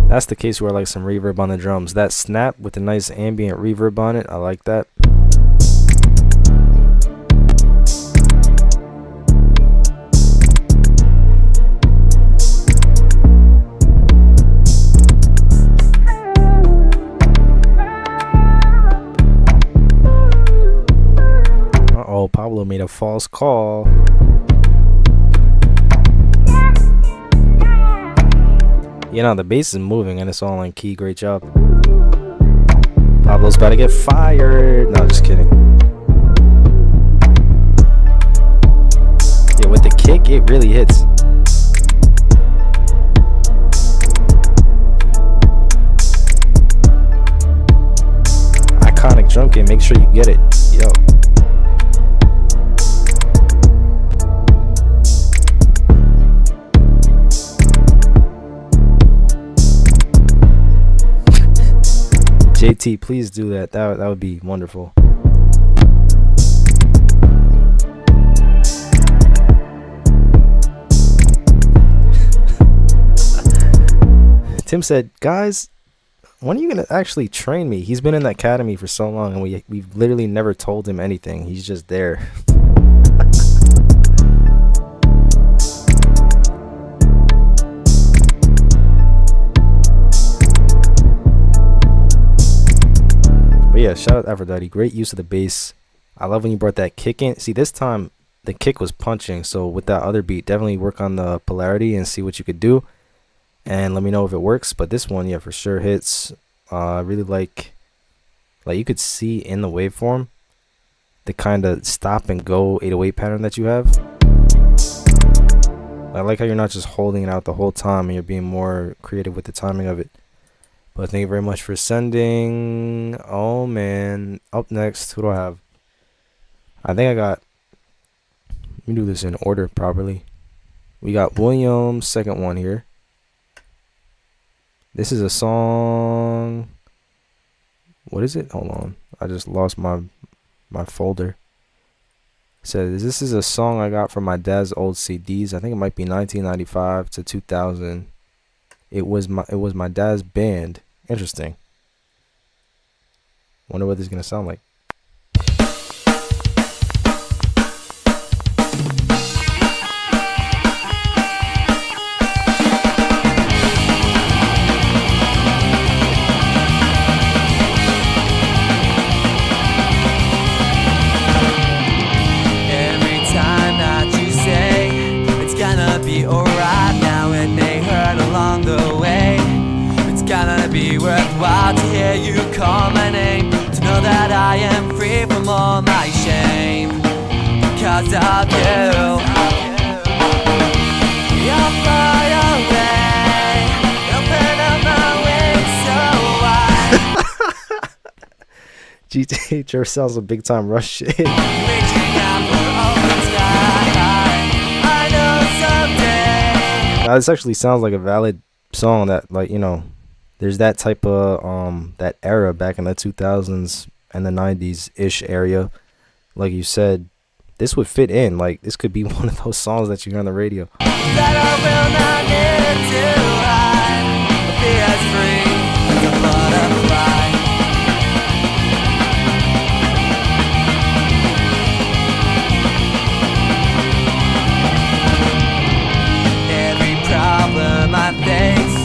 That's the case where I like some reverb on the drums. That snap with a nice ambient reverb on it, I like that. Uh-oh, Pablo made a false call. You know, the bass is moving and it's all on key. Great job. Pablo's about to get fired. No, just kidding. Yeah, with the kick, it really hits. Iconic drum kit. Make sure you get it. Yo. JT, please do that. That would be wonderful. Tim said, guys, when are you going to actually train me? He's been in the academy for so long and we've literally never told him anything. He's just there. Yeah, shout out Aphrodite. Great use of the bass. I love when you brought that kick in. See, this time the kick was punching, so with that other beat, definitely work on the polarity and see what you could do, and let me know if it works. But this one, yeah, for sure hits. I really like you could see in the waveform the kind of stop and go 808 pattern that you have. I like how you're not just holding it out the whole time and you're being more creative with the timing of it. But thank you very much for sending. Oh man. Up next, who do I have? I think I got, let me do this in order properly. We got William's second one here. This is a song. What is it? Hold on. I just lost my folder. It says this is a song I got from my dad's old CDs. I think it might be 1995 to 2000. It was my dad's band. Interesting. Wonder what this is gonna sound like. Every time that you say it's gonna be alright now, it may hurt along the way. It's gonna be worthwhile to hear you call my name, to know that I am free from all my shame. Because of you, you'll fly away, open up my wings so wide. GTA sure sounds a big time Rush shit. Reaching out for open sky, I know someday. Now, this actually sounds like a valid song that, like, you know, there's that type of that era back in the 2000s and the 90s ish area. Like you said, this would fit in. Like, this could be one of those songs that you hear on the radio. That I will not need to hide, be as free as a butterfly. Every problem I face,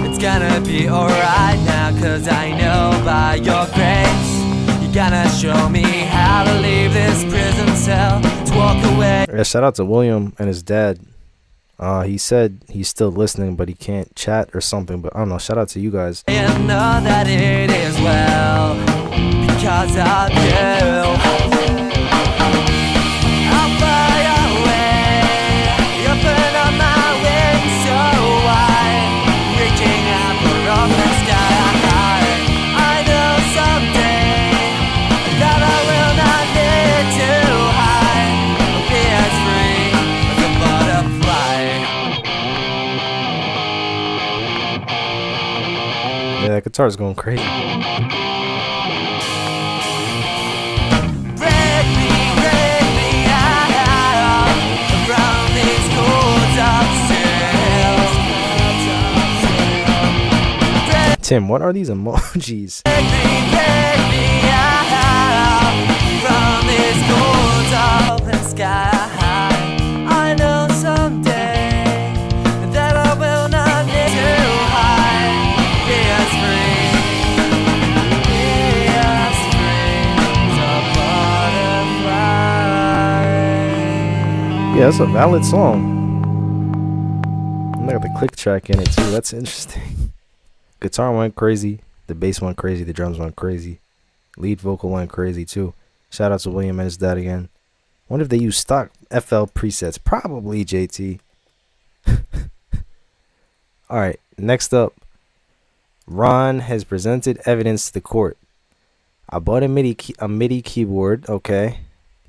it's gonna be alright now, 'cause I know by your grace you're gonna show me how to leave this prison cell, to walk away. Yeah, shout out to William and his dad. He said he's still listening, but he can't chat or something. But I don't know. Shout out to you guys. And know that it is well because of you. I'll fly away, open up my wings so wide, reaching out for open sky. I know someday that I will not need to hide, I'll be as free as a butterfly. Yeah, that guitar's going crazy. Break me out from these cords of silk. Tim, what are these emojis? Get me out from this cold open sky. I know someday that I will not need to hide. Be us free. Be us free. It's a butterfly. Yeah, that's a valid song. I got the click track in it too. That's interesting. Guitar went crazy. The bass went crazy. The drums went crazy. Lead vocal went crazy too. Shout out to William and his dad again. Wonder if they use stock FL presets. Probably, JT. Alright, next up. Ron has presented evidence to the court. I bought a MIDI keyboard, okay,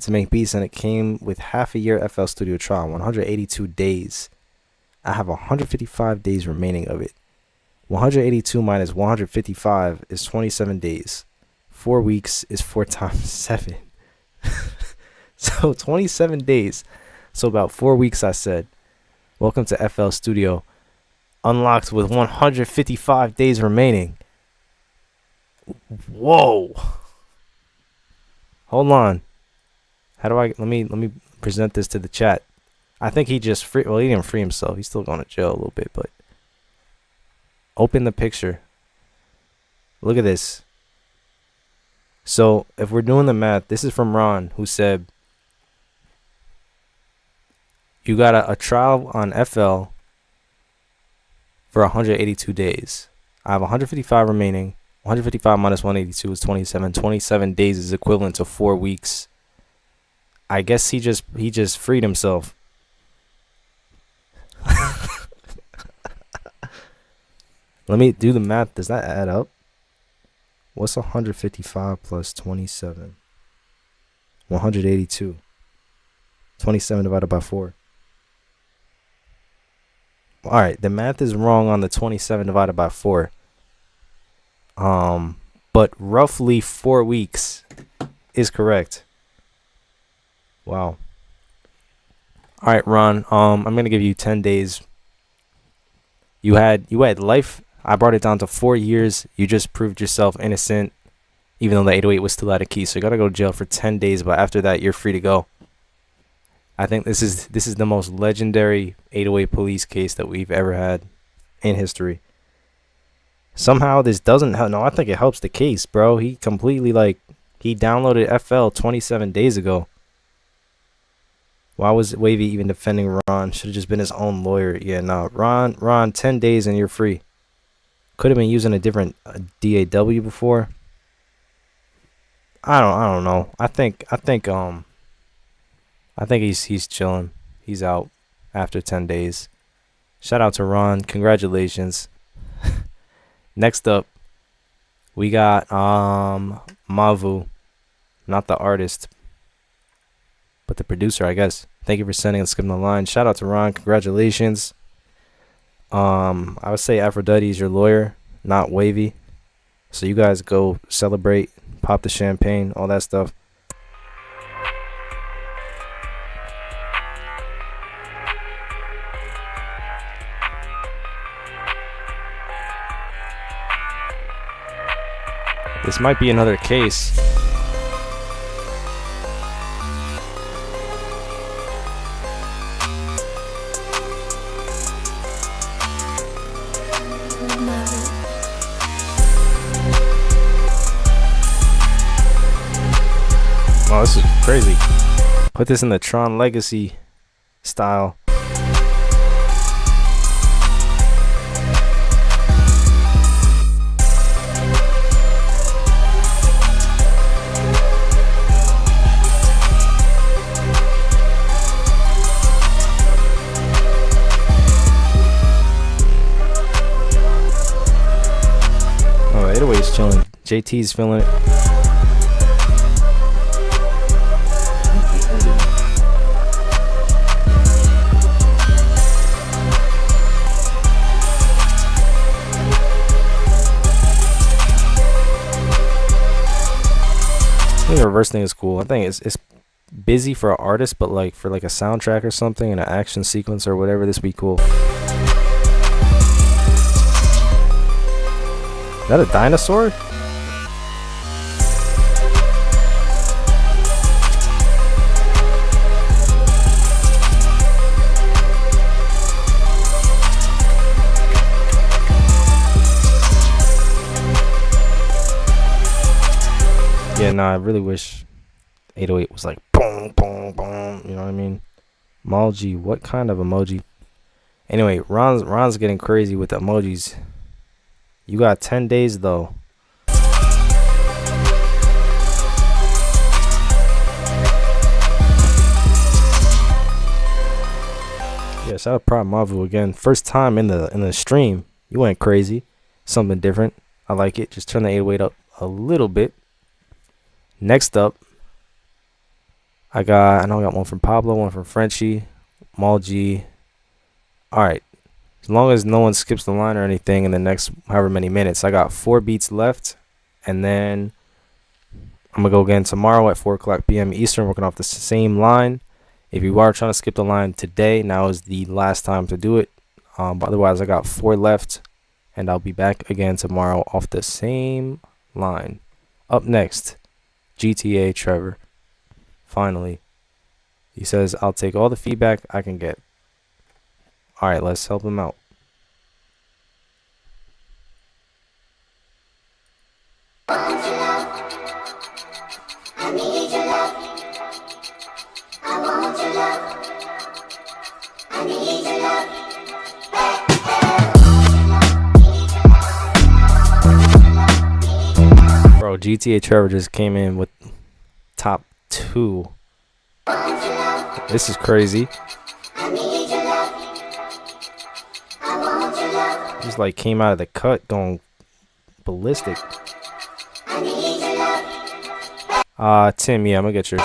to make beats, and it came with half a year FL Studio trial, 182 days. I have 155 days remaining of it. 182 minus 155 is 27 days. 4 weeks is 4 times 7. So 27 days. So about 4 weeks, I said. Welcome to FL Studio. Unlocked with 155 days remaining. Whoa. Hold on. How do I let me present this to the chat. I think he just he didn't free himself. He's still going to jail a little bit, but open the picture. Look at this. So if we're doing the math, this is from Ron, who said you got a trial on FL for 182 days. I have 155 remaining. 155 minus 182 is 27. 27 days is equivalent to 4 weeks. I guess he just freed himself. Let me do the math. Does that add up? What's 155 plus 27? 182. 27 divided by 4. Alright, the math is wrong on the 27 divided by 4. But roughly 4 weeks is correct. Wow. Alright, Ron, I'm gonna give you 10 days. You had life. I brought it down to 4 years. You just proved yourself innocent, even though the 808 was still out of key. So you gotta go to jail for 10 days. But after that, you're free to go. I think this is the most legendary 808 police case that we've ever had in history. Somehow this doesn't help. No, I think it helps the case, bro. He completely he downloaded FL 27 days ago. Why was Wavy even defending Ron? Should have just been his own lawyer. Yeah, no, Ron, 10 days and you're free. Could have been using a different DAW before. I don't know. I think he's chilling. He's out after 10 days. Shout out to Ron. Congratulations. Next up, we got Mavu, not the artist, but the producer, I guess. Thank you for sending and skipping the line. Shout out to Ron. Congratulations. I would say Aphrodite is your lawyer, not Wavy. So you guys go celebrate, pop the champagne, all that stuff. This might be another case. Oh, this is crazy. Put this in the Tron Legacy style. Oh, 808's chilling. JT's feeling it. I think the reverse thing is cool. I think it's busy for an artist, but like for like a soundtrack or something, and an action sequence or whatever, this would be cool. Is that a dinosaur? Yeah, nah, I really wish 808 was like boom, boom, boom. You know what I mean? Emoji, what kind of emoji? Anyway, Ron's getting crazy with the emojis. You got 10 days though. Yeah, shout out Prime Marvel again. First time in the stream. You went crazy. Something different. I like it. Just turn the 808 up a little bit. Next up, I know I got one from Pablo, one from Frenchie, Malji. Alright. As long as no one skips the line or anything in the next however many minutes, I got 4 beats left. And then I'm going to go again tomorrow at 4 o'clock p.m. Eastern, working off the same line. If you are trying to skip the line today, now is the last time to do it. But otherwise, I got 4 left. And I'll be back again tomorrow off the same line. Up next, GTA Trevor. Finally. He says, I'll take all the feedback I can get. Alright, let's help him out. Bro, GTA Trevor just came in with top 2. This is crazy. Just like came out of the cut going ballistic. Tim, yeah, I'm gonna get yours.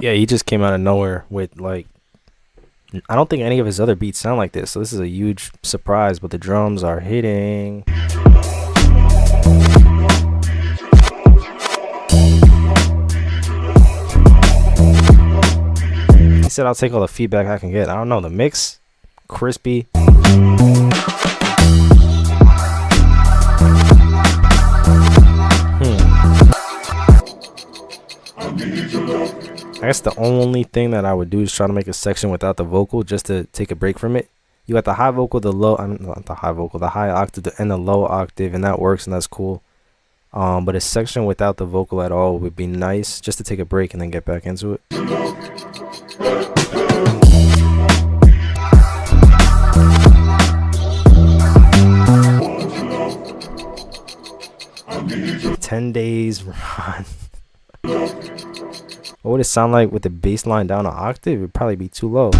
Yeah, he just came out of nowhere with like, I don't think any of his other beats sound like this, so this is a huge surprise, but the drums are hitting. He said I'll take all the feedback I can get. I don't know, the mix, crispy. I guess the only thing that I would do is try to make a section without the vocal just to take a break from it. You got the high vocal, the low, not the high vocal, the high octave and the low octave, and that works and that's cool. But a section without the vocal at all would be nice just to take a break and then get back into it. 10 days run. What would it sound like with the bass line down an octave? It would probably be too low.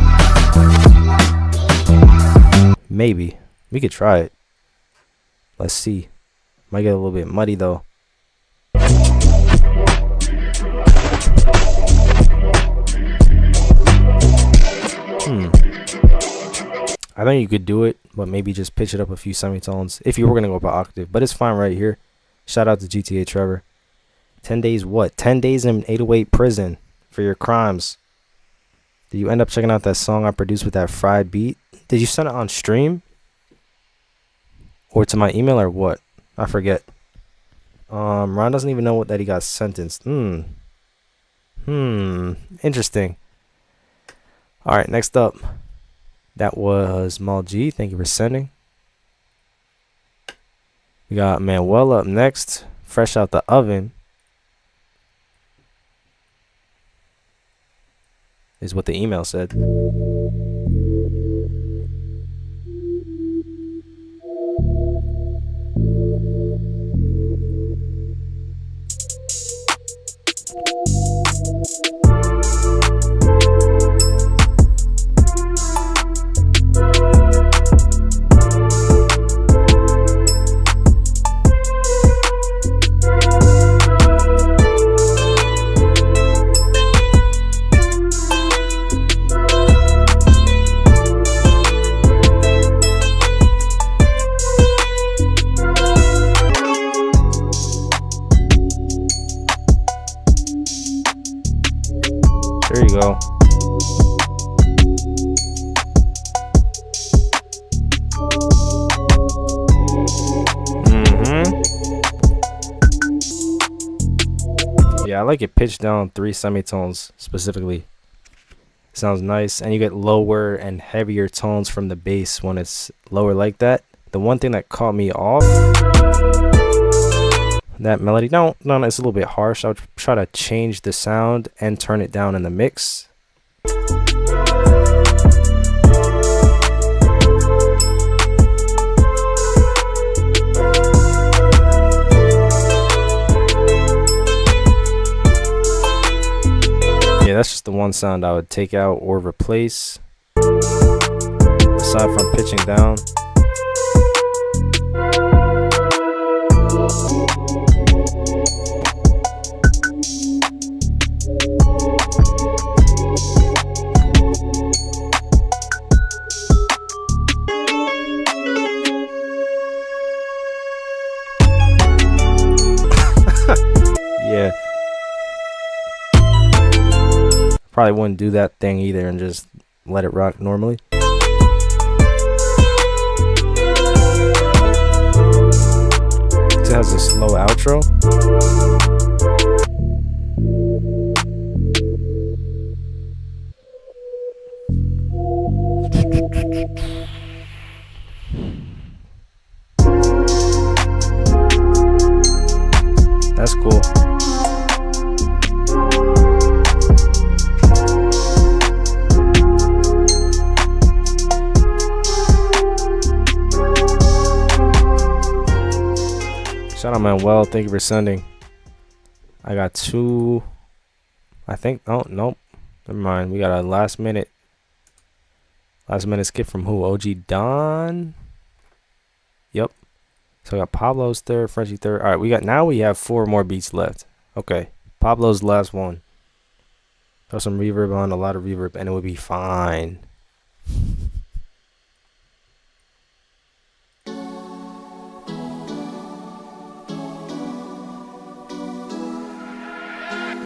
Maybe. We could try it. Let's see. Might get a little bit muddy though. I think you could do it, but maybe just pitch it up a few semitones if you were going to go up an octave. But it's fine right here. Shout out to GTA Trevor. 10 days what? 10 days in 808 prison for your crimes. Did you end up checking out that song I produced with that fried beat? Did you send it on stream? Or to my email or what? I forget. Ron doesn't even know that he got sentenced. Interesting. Alright, next up. That was Mal G. Thank you for sending. We got Manuel up next. Fresh out the oven. Is what the email said. Yeah, I like it pitched down 3 semitones specifically. Sounds nice, and you get lower and heavier tones from the bass when it's lower like that. The one thing that caught me off, that melody, no, it's a little bit harsh. I would try to change the sound and turn it down in the mix. Yeah, that's just the one sound I would take out or replace, aside from pitching down. Yeah. Probably wouldn't do that thing either and just let it rock normally. It has a slow outro. That's cool. Shout out Manuel, thank you for sending. I got 2, I think. Oh, nope, never mind. We got a last minute skip from who? OG Don. Yep. So I got Pablo's third, Frenchie third. All right, now we have 4 more beats left. Okay, Pablo's last one. Throw some reverb on, a lot of reverb, and it would be fine.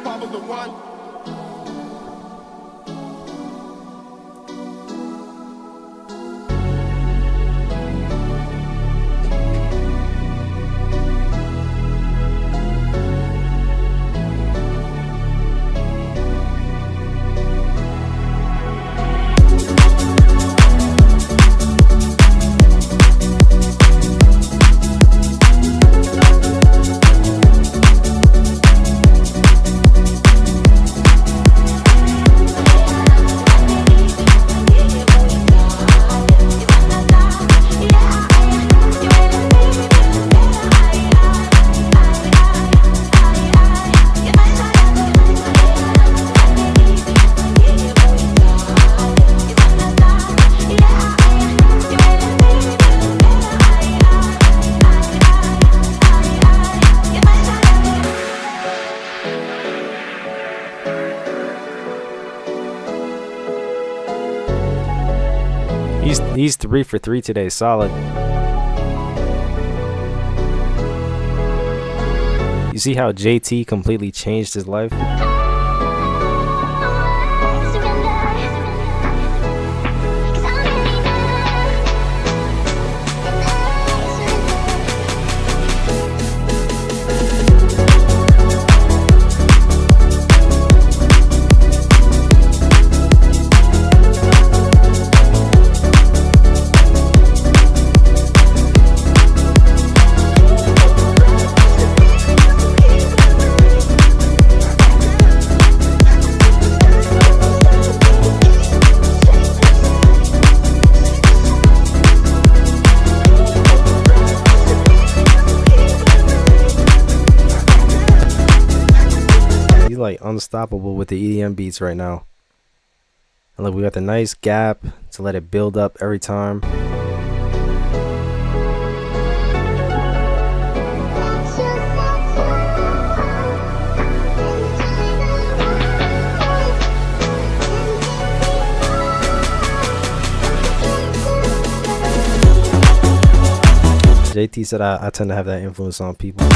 Pablo the one. He's 3 for 3 today, solid. You see how JT completely changed his life? Like unstoppable with the EDM beats right now. And look, we got the nice gap to let it build up every time. JT said I tend to have that influence on people.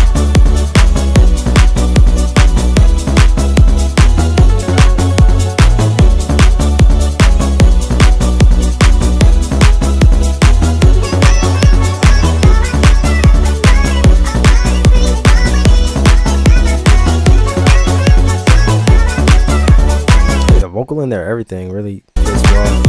vocal in there, everything really fits well.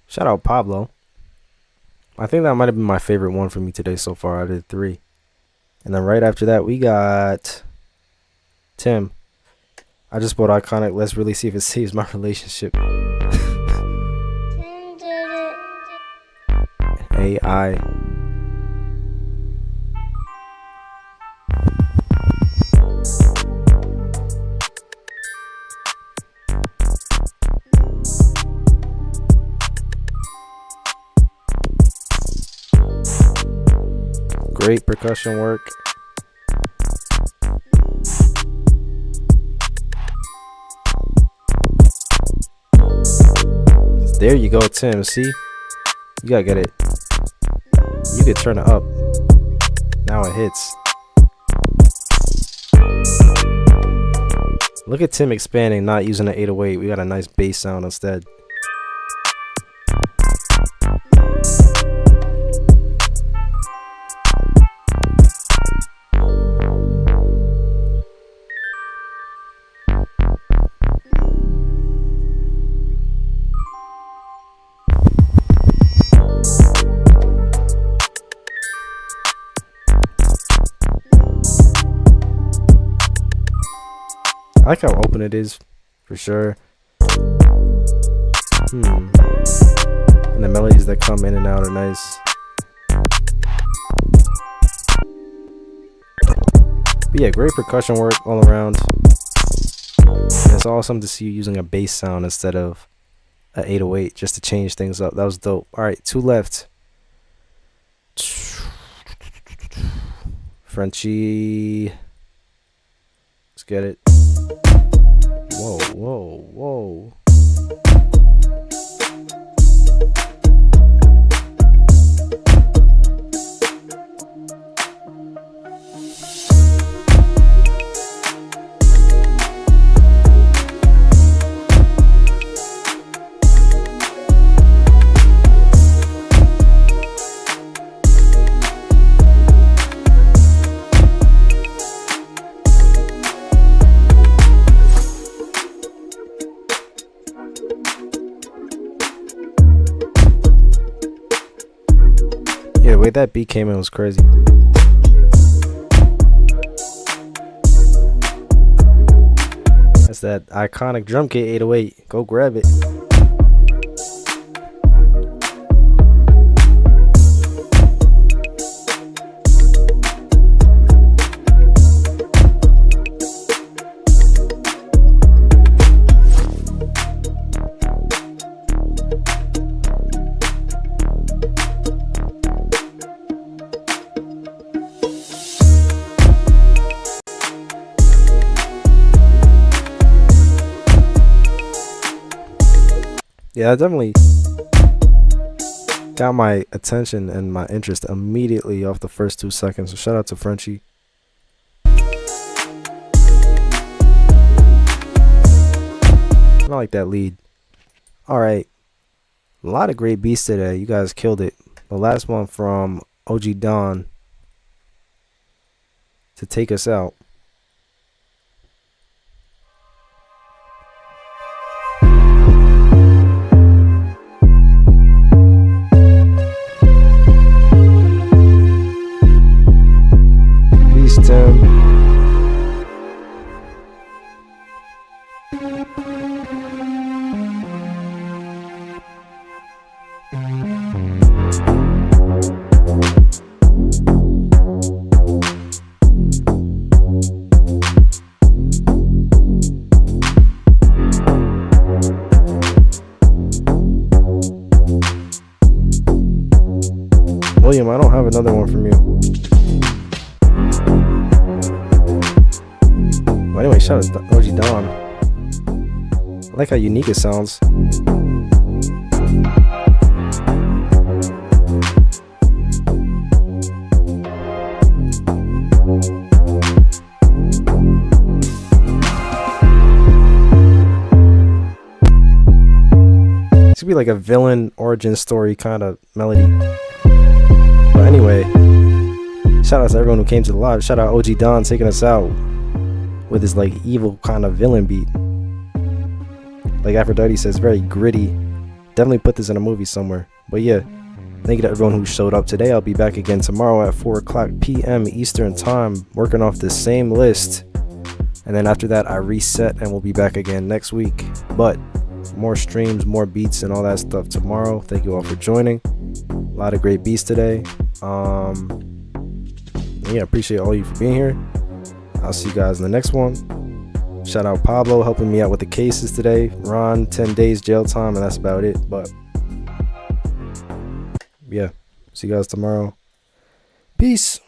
Shout out Pablo. I think that might have been my favorite one for me today so far out of the 3. And then right after that, we got Tim. I just bought Iconic. Let's really see if it saves my relationship. AI. Great percussion work. There you go, Tim. See? You gotta get it. You could turn it up. Now it hits. Look at Tim expanding, not using an 808. We got a nice bass sound instead. I like how open it is, for sure. And the melodies that come in and out are nice. But yeah, great percussion work all around. And it's awesome to see you using a bass sound instead of an 808 just to change things up. That was dope. Alright, 2 left. Frenchie. Let's get it. Whoa, whoa, whoa. Yeah, the way that beat came in was crazy. That's that iconic drum kit 808. Go grab it. Yeah, that definitely got my attention and my interest immediately off the first 2 seconds. So shout out to Frenchie. I like that lead. Alright. A lot of great beats today. You guys killed it. The last one from OG Don to take us out. William, I don't have another one from you. Well, anyway, shout out to OG Don. I like how unique it sounds. be like a villain origin story kind of melody. But anyway, shout out to everyone who came to the live. Shout out OG Don taking us out with his like evil kind of villain beat. Like Aphrodite says, very gritty. Definitely put this in a movie somewhere. But yeah, thank you to everyone who showed up today. I'll be back again tomorrow at 4 o'clock p.m. Eastern time, working off the same list. And then after that, I reset and we'll be back again next week. But more streams, more beats, and all that stuff tomorrow. Thank you all for joining. A lot of great beats today. Yeah, appreciate all you for being here. I'll see you guys in the next one. Shout out Pablo helping me out with the cases today. Ron, 10 days jail time, and that's about it. But yeah, see you guys tomorrow. Peace.